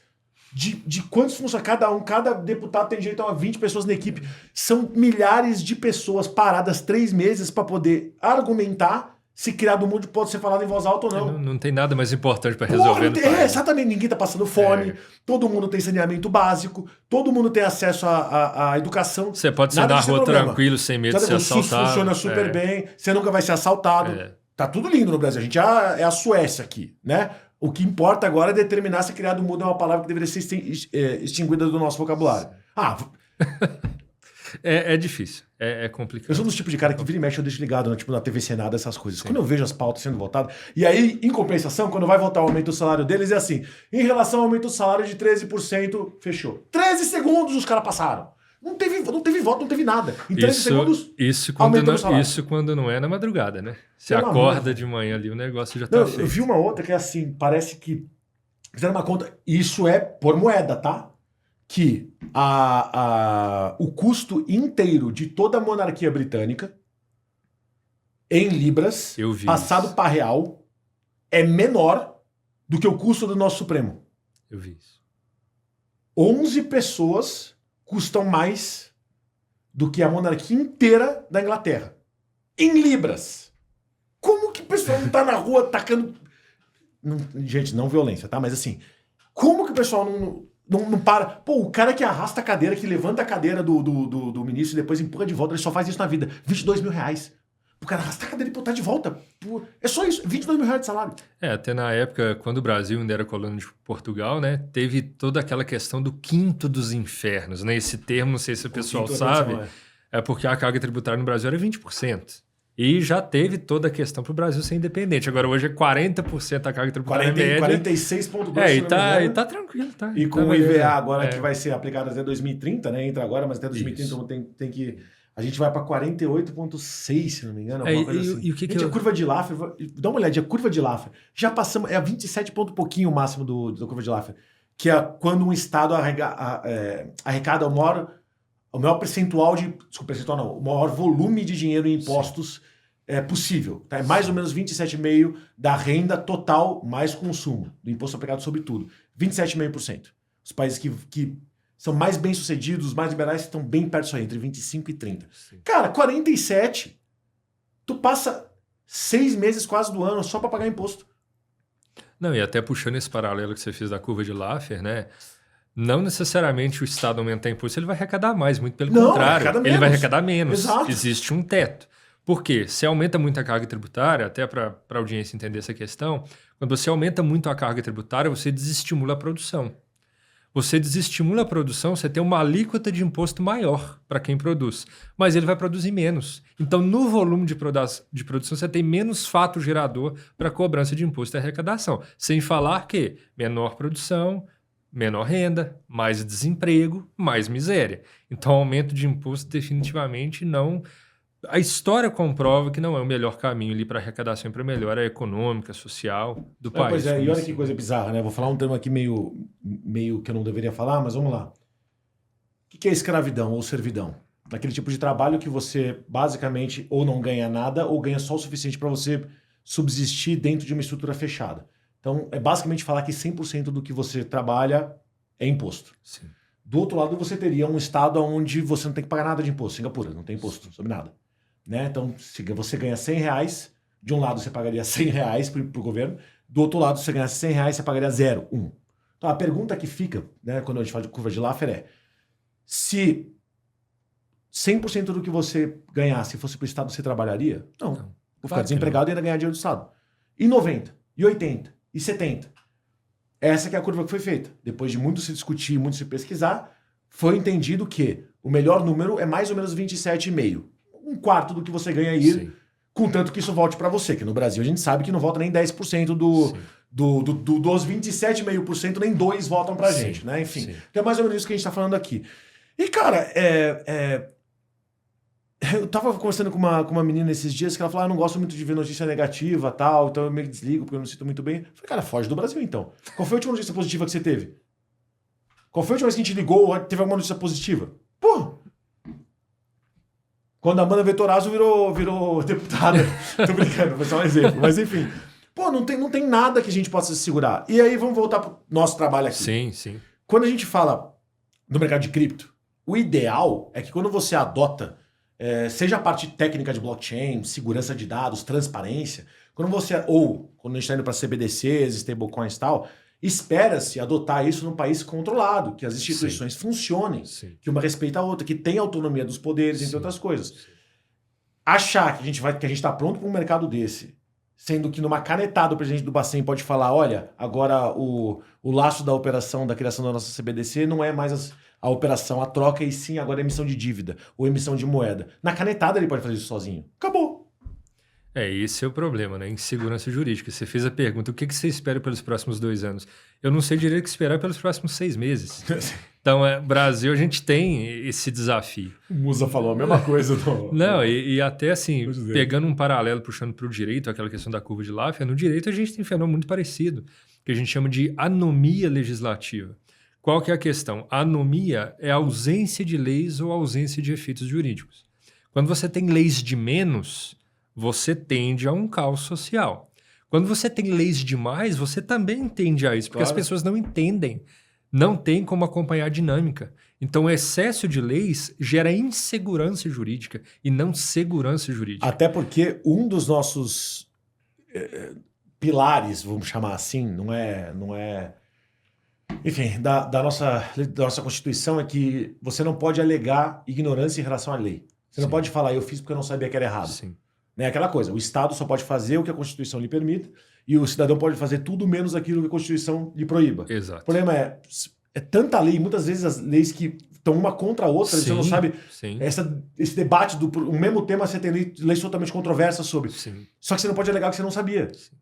de quantos funcionários, cada deputado tem direito a 20 pessoas na equipe. São milhares de pessoas paradas 3 meses para poder argumentar se criado mudo pode ser falado em voz alta ou não. Não tem nada mais importante para resolver. Exatamente, ninguém tá passando fome, todo mundo tem saneamento básico, todo mundo tem acesso à educação. Você pode sair na rua tranquilo, sem medo de ser assaltado. O SUS funciona super bem, você nunca vai ser assaltado. Tá tudo lindo no Brasil, a gente é a Suécia aqui, né? O que importa agora é determinar se criado mudo é uma palavra que deveria ser extinguida do nosso vocabulário. É difícil, é complicado. Eu sou dos tipos de cara que vira e mexe, eu deixo ligado na TV Senado, essas coisas. Sim. Quando eu vejo as pautas sendo votadas, e aí, em compensação, quando vai votar o aumento do salário deles, é assim, em relação ao aumento do salário de 13%, fechou. 13 segundos os caras passaram. Não teve voto, não teve nada. Em 13 segundos, isso quando não é na madrugada, né? Você acorda de manhã ali, o negócio já tá feito. Eu vi uma outra que é assim, parece que Fizeram uma conta, isso é por moeda, tá? Que o custo inteiro de toda a monarquia britânica em libras, Eu vi passado isso. para real, é menor do que o custo do nosso Supremo. Eu vi isso. 11 pessoas custam mais do que a monarquia inteira da Inglaterra. Em libras. Como que o pessoal não tá na rua tacando... gente, não violência, tá? Mas assim, como que o pessoal não para? Pô, o cara que arrasta a cadeira, que levanta a cadeira do ministro e depois empurra de volta, ele só faz isso na vida. 22 mil reais. O cara arrasta a cadeira e botar de volta. É só isso, 22 mil reais de salário. Até na época, quando o Brasil ainda era colônia de Portugal, né? Teve toda aquela questão do quinto dos infernos, né? Esse termo, não sei se o pessoal sabe, é porque a carga tributária no Brasil era 20%. E já teve toda a questão para o Brasil ser independente. Agora, hoje é 40% da carga tributária média. 46,2%. E tá tranquilo, tá? E com o IVA agora, que vai ser aplicado até 2030, né? Entra agora, mas até 2030 tem que... A gente vai para 48,6, se não me engano. Alguma coisa assim. E o que gente, a curva de Laffer... Dá uma olhadinha, a curva de Laffer. Já passamos... É a 27 ponto pouquinho o máximo da curva de Laffer. Que é quando um estado arrecada o maior percentual de... Desculpa, percentual não. O maior volume de dinheiro em impostos possível. Tá? É mais ou menos 27,5% da renda total mais consumo. Do imposto aplicado sobre tudo. 27,5%. Os países que são mais bem-sucedidos, mais liberais, estão bem perto disso aí, entre 25 e 30. Sim. Cara, 47, tu passa 6 meses quase do ano só para pagar imposto. Não, e até puxando esse paralelo que você fez da curva de Laffer, né? Não necessariamente o Estado aumentar imposto, ele vai arrecadar mais, muito pelo contrário. Ele vai arrecadar menos. Exato. Existe um teto. Por quê? Se aumenta muito a carga tributária, até para a audiência entender essa questão, quando você aumenta muito a carga tributária, você desestimula a produção. Você desestimula a produção, você tem uma alíquota de imposto maior para quem produz, mas ele vai produzir menos. Então, no volume de produção, você tem menos fato gerador para cobrança de imposto e arrecadação. Sem falar que menor produção, menor renda, mais desemprego, mais miséria. Então, aumento de imposto definitivamente não... A história comprova que não é o melhor caminho ali para arrecadação e para melhora econômica, social do país. Pois é, e olha que coisa bizarra, né? Vou falar um termo aqui meio que eu não deveria falar, mas vamos lá. O que é escravidão ou servidão? Aquele tipo de trabalho que você basicamente ou não ganha nada ou ganha só o suficiente para você subsistir dentro de uma estrutura fechada. Então, é basicamente falar que 100% do que você trabalha é imposto. Sim. Do outro lado, você teria um estado onde você não tem que pagar nada de imposto. Singapura não tem imposto sobre nada. Né? Então, se você ganha 100 reais, de um lado você pagaria 100 reais para o governo, do outro lado, se você ganhasse 100 reais, você pagaria 0, 1. Então, a pergunta que fica, né, quando a gente fala de curva de Laffer é, se 100% do que você ganhasse fosse para o Estado, você trabalharia? Não. Vou ficar desempregado e ainda ganhar dinheiro do Estado. E 90, e 80, e 70. Essa que é a curva que foi feita. Depois de muito se discutir, muito se pesquisar, foi entendido que o melhor número é mais ou menos 27,5%. Um quarto do que você ganha aí, contanto que isso volte para você. Que no Brasil a gente sabe que não volta nem 10% dos 27,5%, nem 2% voltam pra gente, né? Enfim, então é mais ou menos isso que a gente tá falando aqui. E, cara, eu tava conversando com uma menina esses dias que ela falou, eu não gosto muito de ver notícia negativa e tal, então eu meio que desligo porque eu não sinto muito bem. Eu falei, cara, foge do Brasil então. Qual foi a última notícia positiva que você teve? Qual foi a última vez que a gente ligou teve alguma notícia positiva? Pô! Quando a Amanda Vettorazzo virou deputada. Tô brincando, foi só um exemplo. Mas enfim. Pô, não tem nada que a gente possa se segurar. E aí vamos voltar pro nosso trabalho aqui. Sim. Quando a gente fala do mercado de cripto, o ideal é que quando você adota, seja a parte técnica de blockchain, segurança de dados, transparência, quando a gente está indo para CBDCs, stablecoins e tal, espera-se adotar isso num país controlado, que as instituições funcionem, que uma respeita a outra, que tenha autonomia dos poderes, entre outras coisas. Achar que a gente está pronto para um mercado desse, sendo que numa canetada o presidente do Bacen pode falar, olha, agora o laço da operação, da criação da nossa CBDC não é mais a operação, a troca, e sim agora a emissão de dívida ou emissão de moeda. Na canetada ele pode fazer isso sozinho. Acabou. Esse é o problema, né? Insegurança jurídica. Você fez a pergunta, o que você espera pelos próximos 2 anos? Eu não sei direito o que esperar pelos próximos 6 meses. Então, Brasil, a gente tem esse desafio. O Musa falou a mesma coisa. Não, e até assim, pegando um paralelo, puxando para o direito, aquela questão da curva de Laffer, no direito a gente tem um fenômeno muito parecido. que a gente chama de anomia legislativa. Qual que é a questão? A anomia é a ausência de leis ou ausência de efeitos jurídicos. Quando você tem leis de menos, você tende a um caos social. Quando você tem leis demais, você também tende a isso, porque as pessoas não entendem, não tem como acompanhar a dinâmica. Então, o excesso de leis gera insegurança jurídica e não segurança jurídica. Até porque um dos nossos pilares, vamos chamar assim, não é enfim, da nossa Constituição é que você não pode alegar ignorância em relação à lei. Você não pode falar, eu fiz porque eu não sabia que era errado. Sim. Né? Aquela coisa, o Estado só pode fazer o que a Constituição lhe permite e o cidadão pode fazer tudo menos aquilo que a Constituição lhe proíba. Exato. O problema é tanta lei, muitas vezes as leis que estão uma contra a outra, você não sabe. Esse debate o mesmo tema, você tem leis totalmente controversas sobre. Sim. Só que você não pode alegar que você não sabia. Sim.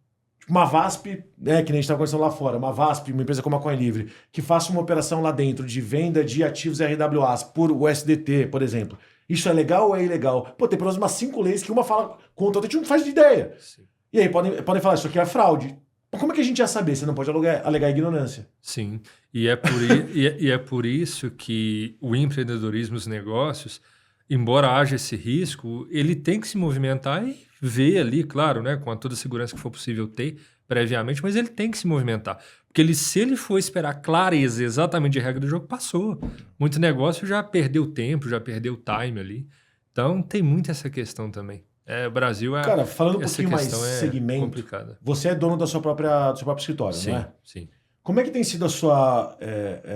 Uma VASP, né, que nem a gente estava conversando lá fora, uma VASP, uma empresa como a CoinLivre, que faça uma operação lá dentro de venda de ativos RWAs por USDT, por exemplo. Isso é legal ou é ilegal? Pô, tem pelo menos umas 5 leis que uma fala contra a outra, a gente não faz de ideia. Sim. E aí podem falar, isso aqui é fraude. Como é que a gente ia saber? Você não pode alegar ignorância. Sim, e é por isso que o empreendedorismo, os negócios, embora haja esse risco, ele tem que se movimentar e ver ali, claro, né, com toda a segurança que for possível ter previamente, mas ele tem que se movimentar. Porque se ele for esperar clareza exatamente de regra do jogo, passou. Muito negócio já perdeu tempo, já perdeu time ali. Então tem muito essa questão também. O Brasil é. Cara, falando um pouquinho mais segmento, complicada. Você é dono do seu próprio escritório, sim, não é? Sim. Como é que tem sido a sua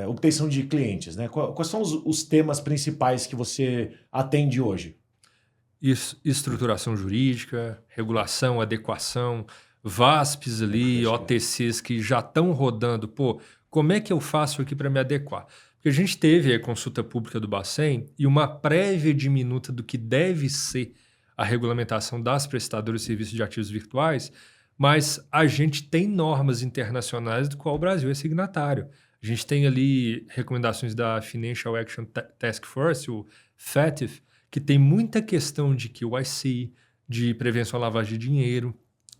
obtenção de clientes, né? Quais são os temas principais que você atende hoje? Estruturação jurídica, regulação, adequação, VASPs ali, OTCs que já estão rodando. Pô, como é que eu faço aqui para me adequar? Porque a gente teve a consulta pública do Bacen e uma prévia diminuta do que deve ser a regulamentação das prestadoras de serviços de ativos virtuais, mas a gente tem normas internacionais do qual o Brasil é signatário. A gente tem ali recomendações da Financial Action Task Force, o FATF, que tem muita questão de KYC, de prevenção à lavagem de dinheiro,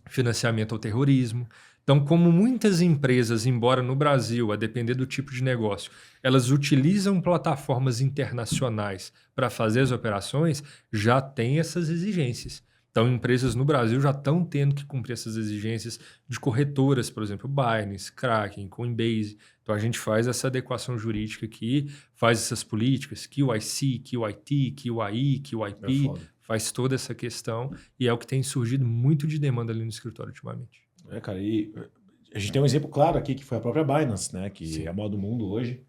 financiamento ao terrorismo. Então, como muitas empresas, embora no Brasil, a depender do tipo de negócio, elas utilizam plataformas internacionais para fazer as operações, já tem essas exigências. Então, empresas no Brasil já estão tendo que cumprir essas exigências de corretoras, por exemplo, Binance, Kraken, Coinbase. Então, a gente faz essa adequação jurídica aqui, faz essas políticas, QIC, QIT, QI, QIP, faz toda essa questão e é o que tem surgido muito de demanda ali no escritório ultimamente. Cara, e a gente tem um exemplo claro aqui, que foi a própria Binance, né, que é a maior do mundo hoje.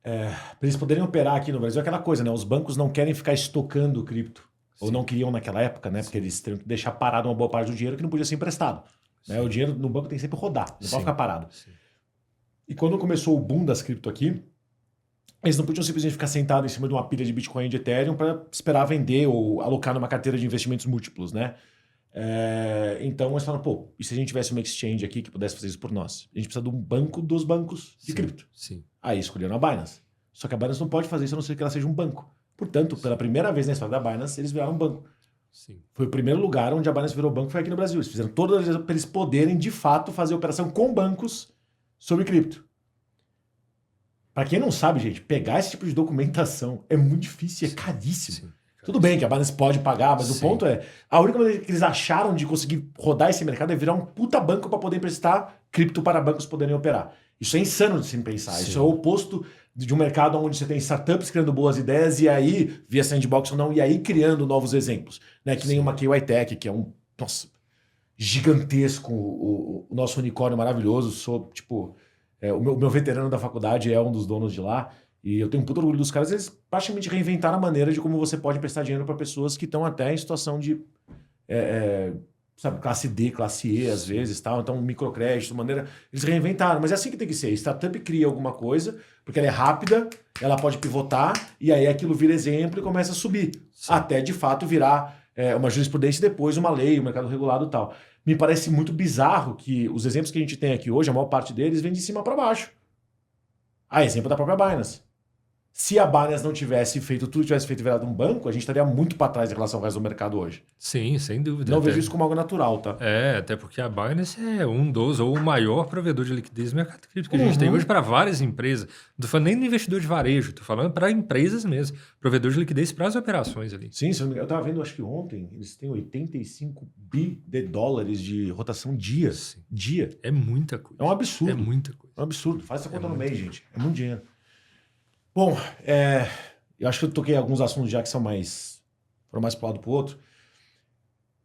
Para eles poderem operar aqui no Brasil, é aquela coisa, né? Os bancos não querem ficar estocando cripto. Ou não queriam naquela época, né? Porque eles teriam que deixar parado uma boa parte do dinheiro que não podia ser emprestado. Né? O dinheiro no banco tem que sempre rodar, não pode ficar parado. Sim. E quando começou o boom das cripto aqui, eles não podiam simplesmente ficar sentados em cima de uma pilha de Bitcoin e de Ethereum para esperar vender ou alocar numa carteira de investimentos múltiplos, né? Então eles falaram, pô, e se a gente tivesse uma exchange aqui que pudesse fazer isso por nós? A gente precisa de um banco dos bancos de cripto. Sim. Aí escolheram a Binance. Só que a Binance não pode fazer isso a não ser que ela seja um banco. Portanto, pela primeira vez na história da Binance, eles viraram um banco. Sim. Foi o primeiro lugar onde a Binance virou banco, foi aqui no Brasil. Eles fizeram todas para eles poderem, de fato, fazer operação com bancos sobre cripto. Para quem não sabe, gente, pegar esse tipo de documentação é muito difícil, é caríssimo. Sim. Tudo bem que a Binance pode pagar, mas o ponto é, a única maneira que eles acharam de conseguir rodar esse mercado é virar um puta banco para poder emprestar cripto para bancos poderem operar. Isso é insano de se pensar. Sim. Isso é o oposto de um mercado onde você tem startups criando boas ideias e aí, via sandbox ou não, e aí criando novos exemplos. Né? Que nem uma KYTech, que é um gigantesco, o nosso unicórnio maravilhoso. Sou, o meu veterano da faculdade é um dos donos de lá. E eu tenho um puto orgulho dos caras. Eles praticamente reinventaram a maneira de como você pode emprestar dinheiro para pessoas que estão até em situação de... classe D, classe E, às vezes, tal. Então, microcrédito, maneira... Eles reinventaram, mas é assim que tem que ser. A startup cria alguma coisa, porque ela é rápida, ela pode pivotar, e aí aquilo vira exemplo e começa a subir. Sim. Até, de fato, virar uma jurisprudência e depois uma lei, um mercado regulado e tal. Me parece muito bizarro que os exemplos que a gente tem aqui hoje, a maior parte deles, vem de cima para baixo. Exemplo da própria Binance. Se a Binance não tivesse feito tudo, tivesse feito virado um banco, a gente estaria muito para trás em relação ao resto do mercado hoje. Sim, sem dúvida. Não vejo isso como algo natural, tá? Até porque a Binance é um dos, ou o maior provedor de liquidez no mercado cripto que a gente tem hoje para várias empresas. Não estou falando nem do investidor de varejo, estou falando para empresas mesmo. Provedor de liquidez para as operações ali. Sim, eu estava vendo, acho que ontem, eles têm 85 bi de dólares de rotação dia. Sim. Dia. É muita coisa. É um absurdo. É muita coisa. É um absurdo. Faz essa conta no mês, gente. É muito dinheiro. Bom, eu acho que eu toquei alguns assuntos já que foram mais para um lado para o outro.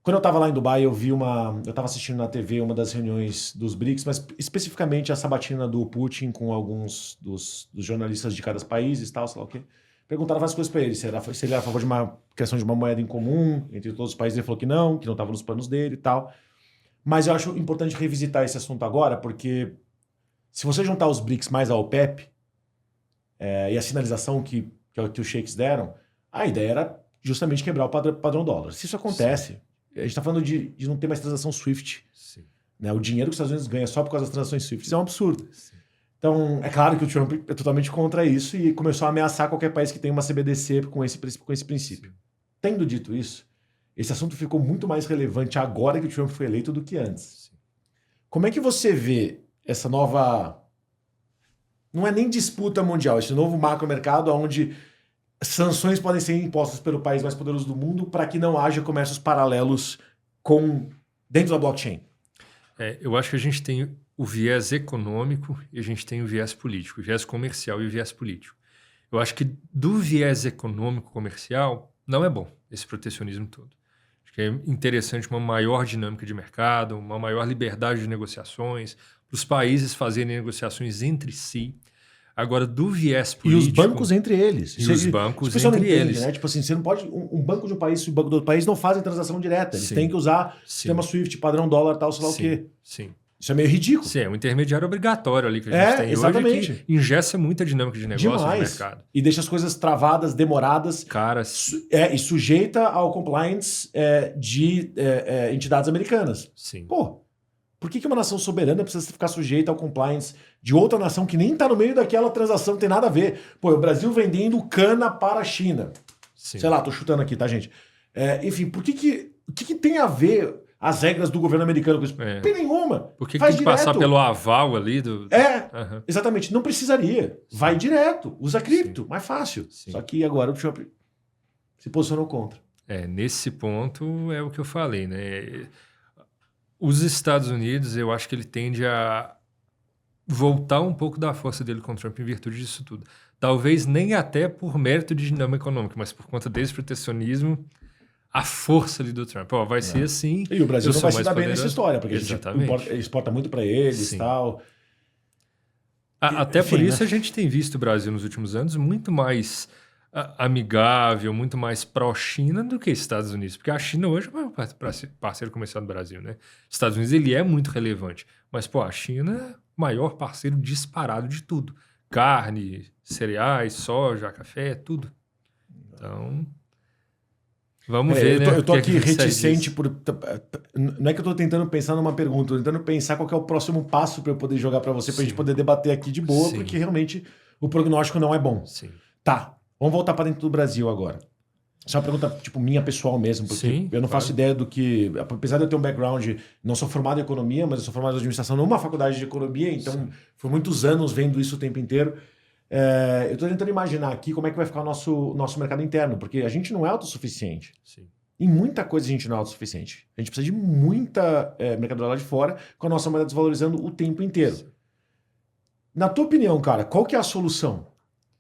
Quando eu estava lá em Dubai, eu estava assistindo na TV uma das reuniões dos BRICS, mas especificamente a sabatina do Putin com alguns dos jornalistas de cada país e tal, sei lá o quê. Perguntaram várias coisas para ele, se ele era a favor de uma criação de uma moeda em comum entre todos os países. Ele falou que não estava nos planos dele e tal. Mas eu acho importante revisitar esse assunto agora, porque se você juntar os BRICS mais a OPEP, e a sinalização que os sheiks deram, a ideia era justamente quebrar o padrão dólar. Se isso acontece, a gente está falando de não ter mais transação SWIFT. Sim. Né? O dinheiro que os Estados Unidos ganham só por causa das transações SWIFT, isso é um absurdo. Sim. Então, é claro que o Trump é totalmente contra isso e começou a ameaçar qualquer país que tenha uma CBDC com esse princípio. Sim. Tendo dito isso, esse assunto ficou muito mais relevante agora que o Trump foi eleito do que antes. Sim. Como é que você vê essa nova... Não é nem disputa mundial, esse novo macromercado onde sanções podem ser impostas pelo país mais poderoso do mundo para que não haja comércios paralelos dentro da blockchain? Eu acho que a gente tem o viés econômico e a gente tem o viés político, o viés comercial e o viés político. Eu acho que do viés econômico comercial não é bom esse protecionismo todo. Acho que é interessante uma maior dinâmica de mercado, uma maior liberdade de negociações, para os países fazerem negociações entre si. Agora, do viés político... E os bancos entre eles. Os bancos entre eles. Né? Tipo assim, você não pode... Um banco de um país e o banco do outro país não fazem transação direta. Eles têm que usar sistema SWIFT, padrão dólar, tal, sei lá o quê. Sim. Isso é meio ridículo. Sim, é um intermediário obrigatório ali que a gente tem exatamente. Hoje, que engessa muita dinâmica de negócio no mercado. E deixa as coisas travadas, demoradas. E sujeita ao compliance de entidades americanas. Sim. Pô, por que uma nação soberana precisa ficar sujeita ao compliance de outra nação que nem está no meio daquela transação, não tem nada a ver? Pô, o Brasil vendendo cana para a China. Sim. Sei lá, tô chutando aqui, tá, gente? Enfim, o que tem a ver as regras do governo americano com isso? Não tem nenhuma. Por que tem que passar pelo aval ali do... Exatamente. Não precisaria. Sim. Vai direto. Usa cripto. Sim. Mais fácil. Sim. Só que agora o Trump se posicionou contra. Nesse ponto é o que eu falei, né? Os Estados Unidos, eu acho que ele tende a voltar um pouco da força dele com o Trump em virtude disso tudo. Talvez nem até por mérito de dinâmica econômica, mas por conta desse protecionismo, a força ali do Trump. Vai ser assim... E o Brasil não vai se dar bem nessa história, porque a gente exporta muito para eles e tal. Até por isso a gente tem visto o Brasil nos últimos anos muito mais amigável, muito mais pró-China do que Estados Unidos. Porque a China hoje é o maior parceiro comercial do Brasil, né? Estados Unidos ele é muito relevante. Mas, a China é o maior parceiro disparado de tudo. Carne, cereais, soja, café, tudo. Então... Vamos ver, né? Eu tô aqui reticente por... Não é que eu tô tentando pensar numa pergunta, eu tô tentando pensar qual que é o próximo passo para eu poder jogar para você, pra gente poder debater aqui de boa, porque realmente o prognóstico não é bom. Sim. Tá, vamos voltar para dentro do Brasil agora. Essa é uma pergunta, minha pessoal mesmo, porque eu não faço ideia do que... Apesar de eu ter um background, não sou formado em economia, mas eu sou formado em administração numa faculdade de economia, então foi muitos anos vendo isso o tempo inteiro. Eu estou tentando imaginar aqui como é que vai ficar o nosso mercado interno, porque a gente não é autossuficiente. Sim. Em muita coisa a gente não é autossuficiente. A gente precisa de muita mercadoria lá de fora, com a nossa moeda desvalorizando o tempo inteiro. Sim. Na tua opinião, cara, qual que é a solução?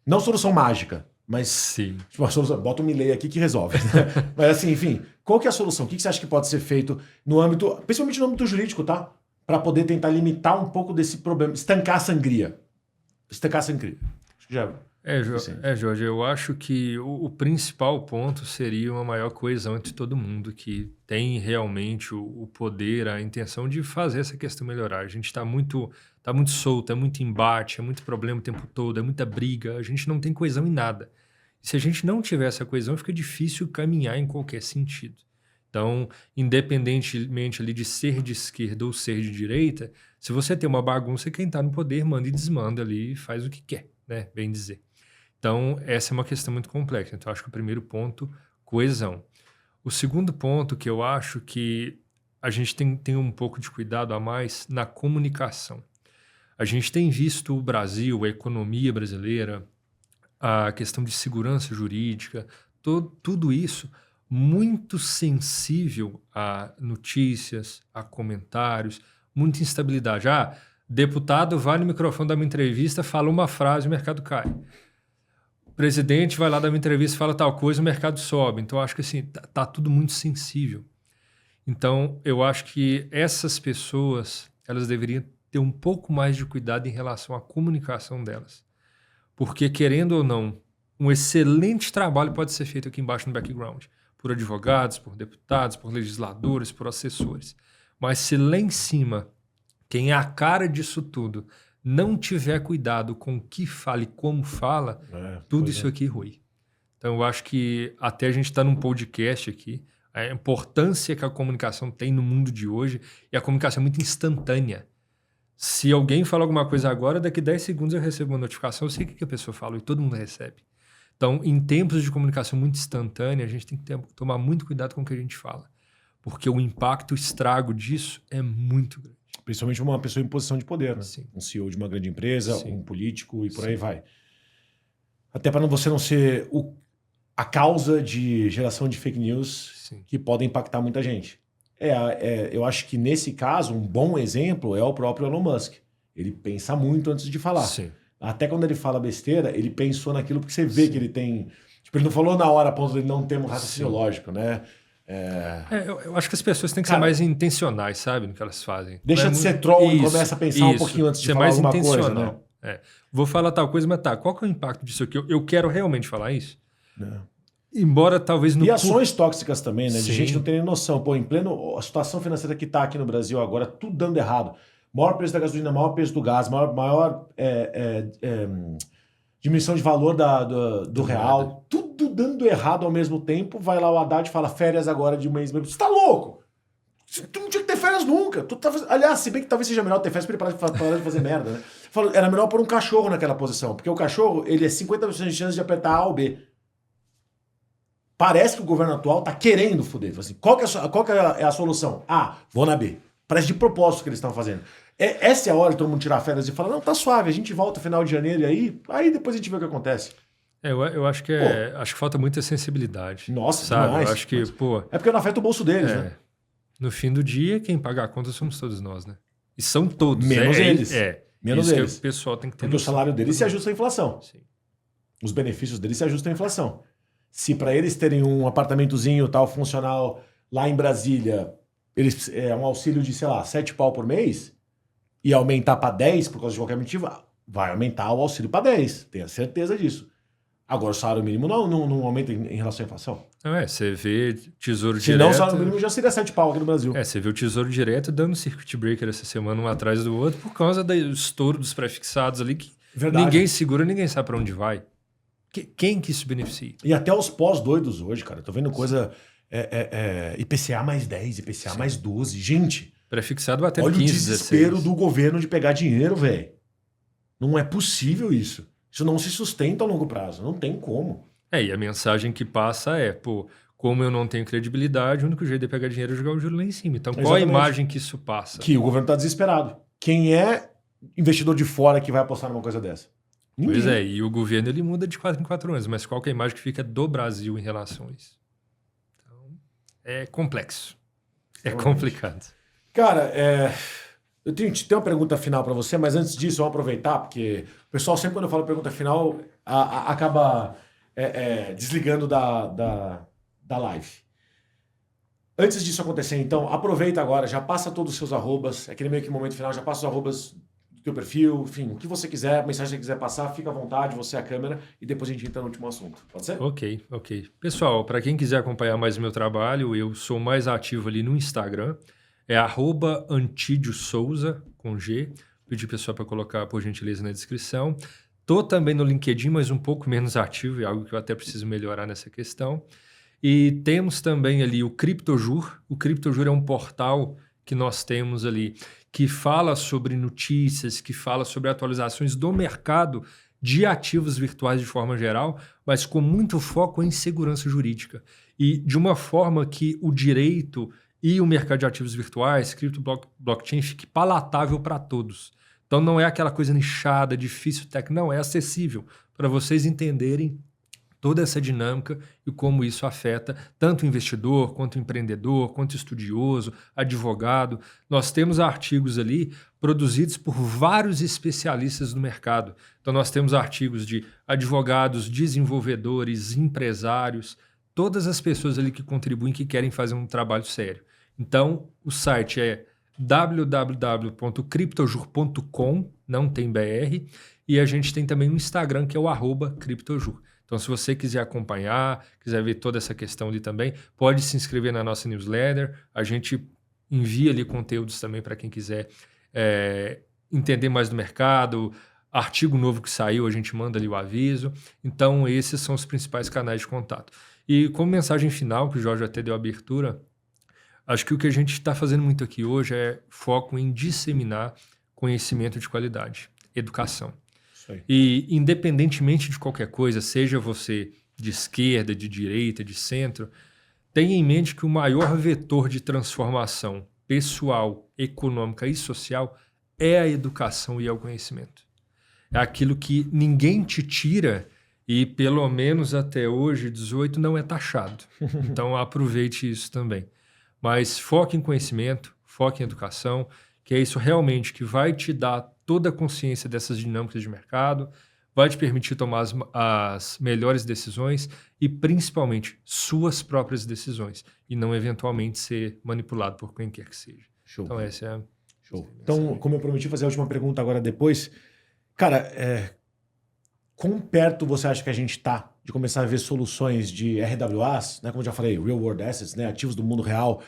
Não solução mágica, mas uma solução, bota um Milei aqui que resolve. Né? Mas assim, enfim, qual que é a solução? O que você acha que pode ser feito no âmbito, principalmente no âmbito jurídico, tá? Para poder tentar limitar um pouco desse problema, estancar a sangria. Jorge, eu acho que o principal ponto seria uma maior coesão entre todo mundo que tem realmente o poder, a intenção de fazer essa questão melhorar. A gente está muito solto, é muito embate, é muito problema o tempo todo, é muita briga, a gente não tem coesão em nada. E se a gente não tiver essa coesão, fica difícil caminhar em qualquer sentido. Então, independentemente ali de ser de esquerda ou ser de direita, se você tem uma bagunça, quem está no poder manda e desmanda ali e faz o que quer, né? Bem dizer. Então, essa é uma questão muito complexa. Então, acho que o primeiro ponto, coesão. O segundo ponto que eu acho que a gente tem um pouco de cuidado a mais na comunicação. A gente tem visto o Brasil, a economia brasileira, a questão de segurança jurídica, tudo isso muito sensível a notícias, a comentários, muita instabilidade. Deputado vai no microfone dar uma entrevista, fala uma frase, o mercado cai. O presidente vai lá dar uma entrevista, fala tal coisa, o mercado sobe. Então, eu acho que assim, tá tudo muito sensível. Então, eu acho que essas pessoas, elas deveriam ter um pouco mais de cuidado em relação à comunicação delas. Porque, querendo ou não, um excelente trabalho pode ser feito aqui embaixo no background, por advogados, por deputados, por legisladores, por assessores. Mas se lá em cima, quem é a cara disso tudo, não tiver cuidado com o que fala e como fala, tudo isso aqui rui. Então, eu acho que até a gente está num podcast aqui, a importância que a comunicação tem no mundo de hoje, e a comunicação é muito instantânea. Se alguém fala alguma coisa agora, daqui 10 segundos eu recebo uma notificação, eu sei o que a pessoa falou e todo mundo recebe. Então, em tempos de comunicação muito instantânea, a gente tem que tomar muito cuidado com o que a gente fala, porque o impacto, o estrago disso é muito grande. Principalmente uma pessoa em posição de poder, né? Sim. Um CEO de uma grande empresa, Sim. um político e por aí vai. Até para você não ser a causa de geração de fake news Sim. que podem impactar muita gente. Eu acho que nesse caso, um bom exemplo é o próprio Elon Musk. Ele pensa muito antes de falar. Sim. Até quando ele fala besteira, ele pensou naquilo porque você vê Sim. que ele tem... Tipo, ele não falou na hora a ponto de ele não ter um raciocínio Sim. lógico, né? Eu acho que as pessoas têm que Cara, ser mais intencionais, sabe, no que elas fazem. Deixa de ser troll e começa a pensar um pouquinho antes de ser falar mais alguma coisa, intencional. né? Vou falar tal coisa, mas qual que é o impacto disso aqui? Eu quero realmente falar isso? Não. Embora talvez no... E ações tóxicas também, né? De Sim. gente que não tem nem noção. Pô, em pleno... A situação financeira que tá aqui no Brasil agora, tudo dando errado. Maior preço da gasolina, maior preço do gás, maior diminuição de valor do real. Tudo dando errado ao mesmo tempo. Vai lá o Haddad e fala férias agora de um mês. Você tá louco? Tu não tinha que ter férias nunca. Aliás, se bem que talvez seja melhor ter férias pra ele parar de fazer merda, né? Era melhor pôr um cachorro naquela posição. Porque o cachorro, ele é 50% de chance de apertar A ou B. Parece que o governo atual tá querendo foder. Assim, qual que é a solução? Vou na B. Parece de propósito que eles estão fazendo. Essa é a hora de todo mundo tirar férias e falar, não, tá suave, a gente volta no final de janeiro e aí depois a gente vê o que acontece. Eu acho que acho que falta muita sensibilidade. Nossa, sabe? demais. Eu acho que, é porque não afeta o bolso deles, né? No fim do dia, quem paga a conta somos todos nós, né? E são todos. Menos eles. Menos isso eles. Que o pessoal tem que ter. Porque o salário deles se ajusta à inflação. Sim. Os benefícios deles se ajustam à inflação. Se para eles terem um apartamentozinho tal, funcional lá em Brasília, eles um auxílio de, sei lá, 7 pau por mês, e aumentar para 10 por causa de qualquer motivo, vai aumentar o auxílio para 10. Tenha certeza disso. Agora o salário mínimo não aumenta em relação à inflação. Você vê Tesouro Se Direto... não, o salário mínimo já seria 7 pau aqui no Brasil. Você vê o Tesouro Direto dando circuit breaker essa semana, um atrás do outro, por causa do estouro dos pré-fixados ali, que Verdade. Ninguém segura, ninguém sabe para onde vai. Quem que isso beneficia? E até os pós-doidos hoje, cara. Eu tô vendo coisa... IPCA mais 10, IPCA Sim. mais 12. Gente, Prefixado batendo olha 15, o desespero 16. do governo de pegar dinheiro, velho. Não é possível isso. Isso não se sustenta a longo prazo. Não tem como. E a mensagem que passa é, como eu não tenho credibilidade, o único jeito de pegar dinheiro é jogar o juro lá em cima. Então, qual a Exatamente. imagem que isso passa? Que o governo tá desesperado. Quem é investidor de fora que vai apostar numa coisa dessa? Ninguém. Pois e o governo ele muda de 4 em 4 anos, mas qual que é a imagem que fica do Brasil em relação a isso? Então, é complexo. É complicado. Cara, eu tenho uma pergunta final para você, mas antes disso, vamos aproveitar, porque o pessoal sempre quando eu falo pergunta final, acaba desligando da live. Antes disso acontecer, então, aproveita agora, já passa todos os seus arrobas, aquele meio que momento final, já passa os arrobas do teu perfil, enfim, o que você quiser, a mensagem que você quiser passar, fica à vontade, você é a câmera, e depois a gente entra no último assunto. Pode ser? Ok. Pessoal, para quem quiser acompanhar mais o meu trabalho, eu sou mais ativo ali no Instagram, é @AntídioSouza, com G, pedi pessoal para colocar, por gentileza, na descrição. Tô também no LinkedIn, mas um pouco menos ativo, é algo que eu até preciso melhorar nessa questão. E temos também ali o CryptoJur. O CryptoJur é um portal que nós temos ali que fala sobre notícias, que fala sobre atualizações do mercado de ativos virtuais de forma geral, mas com muito foco em segurança jurídica. E de uma forma que o direito e o mercado de ativos virtuais, cripto, blockchain, fique palatável para todos. Então não é aquela coisa nichada, difícil, técnica, não, é acessível para vocês entenderem toda essa dinâmica e como isso afeta tanto o investidor, quanto o empreendedor, quanto o estudioso, advogado. Nós temos artigos ali produzidos por vários especialistas do mercado. Então nós temos artigos de advogados, desenvolvedores, empresários, todas as pessoas ali que contribuem, que querem fazer um trabalho sério. Então o site é www.cryptojur.com, não tem BR, e a gente tem também um Instagram que é o @cryptojur. Então, se você quiser acompanhar, quiser ver toda essa questão ali também, pode se inscrever na nossa newsletter. A gente envia ali conteúdos também para quem quiser entender mais do mercado. Artigo novo que saiu, a gente manda ali o aviso. Então, esses são os principais canais de contato. E como mensagem final, que o Jorge até deu abertura, acho que o que a gente está fazendo muito aqui hoje é foco em disseminar conhecimento de qualidade, educação. E independentemente de qualquer coisa, seja você de esquerda, de direita, de centro, tenha em mente que o maior vetor de transformação pessoal, econômica e social é a educação e é o conhecimento. É aquilo que ninguém te tira e, pelo menos até hoje, 18 não é taxado. Então, aproveite isso também. Mas foque em conhecimento, foque em educação, que é isso realmente que vai te dar toda a consciência dessas dinâmicas de mercado, vai te permitir tomar as melhores decisões e, principalmente, suas próprias decisões, e não eventualmente ser manipulado por quem quer que seja. Show. Então, essa é a... Show. Então, como eu prometi fazer a última pergunta agora depois, cara, quão perto você acha que a gente está de começar a ver soluções de RWAs, né, como eu já falei, Real World Assets, né, ativos do mundo real,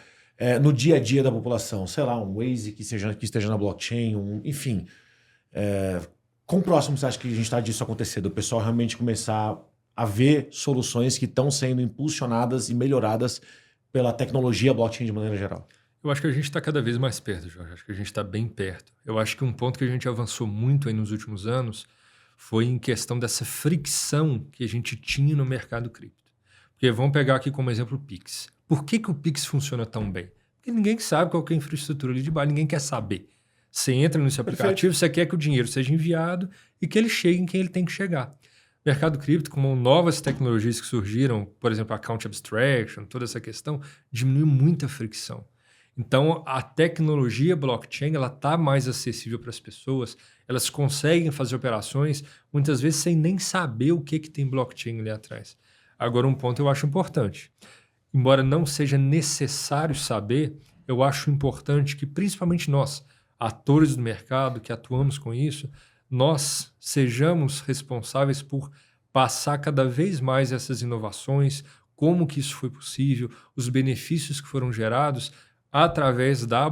no dia a dia da população? Sei lá, um Waze que esteja na blockchain, enfim. Quão próximo você acha que a gente está disso acontecer? Do pessoal realmente começar a ver soluções que estão sendo impulsionadas e melhoradas pela tecnologia blockchain de maneira geral? Eu acho que a gente está cada vez mais perto, Jorge. Acho que a gente está bem perto. Eu acho que um ponto que a gente avançou muito aí nos últimos anos foi em questão dessa fricção que a gente tinha no mercado cripto. Porque vamos pegar aqui como exemplo o Pix. Por que o Pix funciona tão bem? Porque ninguém sabe qual que é a infraestrutura ali de baixo, ninguém quer saber. Você entra nesse aplicativo, você quer que o dinheiro seja enviado e que ele chegue em quem ele tem que chegar. Mercado cripto, como novas tecnologias que surgiram, por exemplo, Account Abstraction, toda essa questão, diminuiu muita fricção. Então, a tecnologia blockchain ela está mais acessível para as pessoas, elas conseguem fazer operações, muitas vezes sem nem saber o que tem blockchain ali atrás. Agora, um ponto eu acho importante. Embora não seja necessário saber, eu acho importante que, principalmente nós, atores do mercado que atuamos com isso, nós sejamos responsáveis por passar cada vez mais essas inovações, como que isso foi possível, os benefícios que foram gerados através da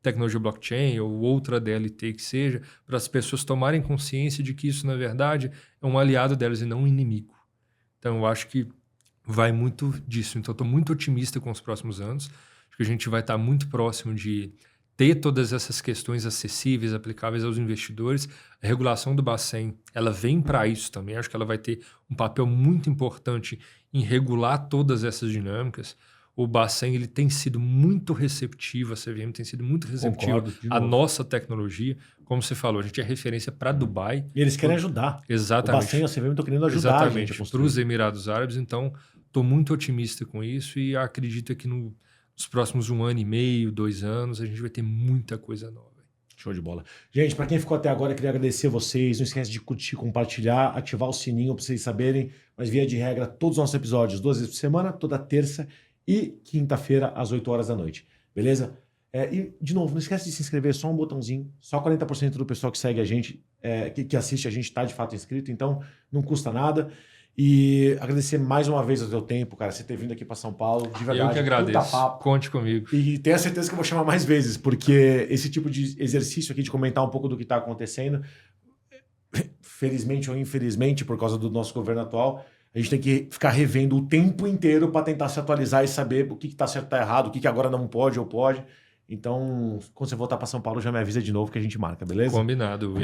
tecnologia blockchain ou outra DLT que seja, para as pessoas tomarem consciência de que isso, na verdade, é um aliado delas e não um inimigo. Então, eu acho que vai muito disso. Então, estou muito otimista com os próximos anos. Acho que a gente vai estar muito próximo de ter todas essas questões acessíveis, aplicáveis aos investidores. A regulação do Bacen, ela vem para isso também. Acho que ela vai ter um papel muito importante em regular todas essas dinâmicas. O Bacen, ele tem sido muito receptivo, a CVM tem sido muito receptiva à nossa tecnologia. Como você falou, a gente é referência para Dubai. E eles querem ajudar. Exatamente. O Bacen e a CVM estão querendo ajudar a gente a construir. Para os Emirados Árabes. Então, estou muito otimista com isso e acredito que nos próximos 1 ano e meio, 2 anos, a gente vai ter muita coisa nova. Show de bola. Gente, para quem ficou até agora, eu queria agradecer vocês. Não esquece de curtir, compartilhar, ativar o sininho para vocês saberem. Mas via de regra, todos os nossos episódios, 2 vezes por semana, toda terça e quinta-feira, às 8 horas da noite. Beleza? E, de novo, não esquece de se inscrever, só um botãozinho. Só 40% do pessoal que segue a gente, que assiste a gente, está de fato inscrito. Então, não custa nada. E agradecer mais uma vez o teu tempo, cara, você ter vindo aqui para São Paulo, de verdade. Eu que agradeço, conte comigo. E tenha certeza que eu vou chamar mais vezes, porque esse tipo de exercício aqui de comentar um pouco do que está acontecendo, felizmente ou infelizmente, por causa do nosso governo atual, a gente tem que ficar revendo o tempo inteiro para tentar se atualizar e saber o que está certo e está errado, o que agora não pode ou pode. Então, quando você voltar para São Paulo, já me avisa de novo que a gente marca, beleza? Combinado.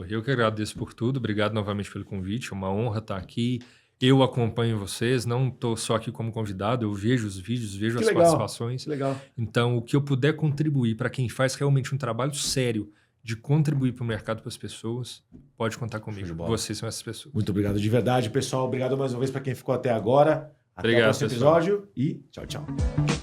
Eu que agradeço por tudo. Obrigado novamente pelo convite. É uma honra estar aqui. Eu acompanho vocês, não estou só aqui como convidado, eu vejo os vídeos, vejo Que as legal, participações. que legal. Então, o que eu puder contribuir para quem faz realmente um trabalho sério de contribuir para o mercado, para as pessoas, pode contar Show de comigo. bola. Vocês são essas pessoas. Muito obrigado de verdade, pessoal. Obrigado mais uma vez para quem ficou até agora. Até o Obrigado, próximo pessoal. episódio e tchau, tchau.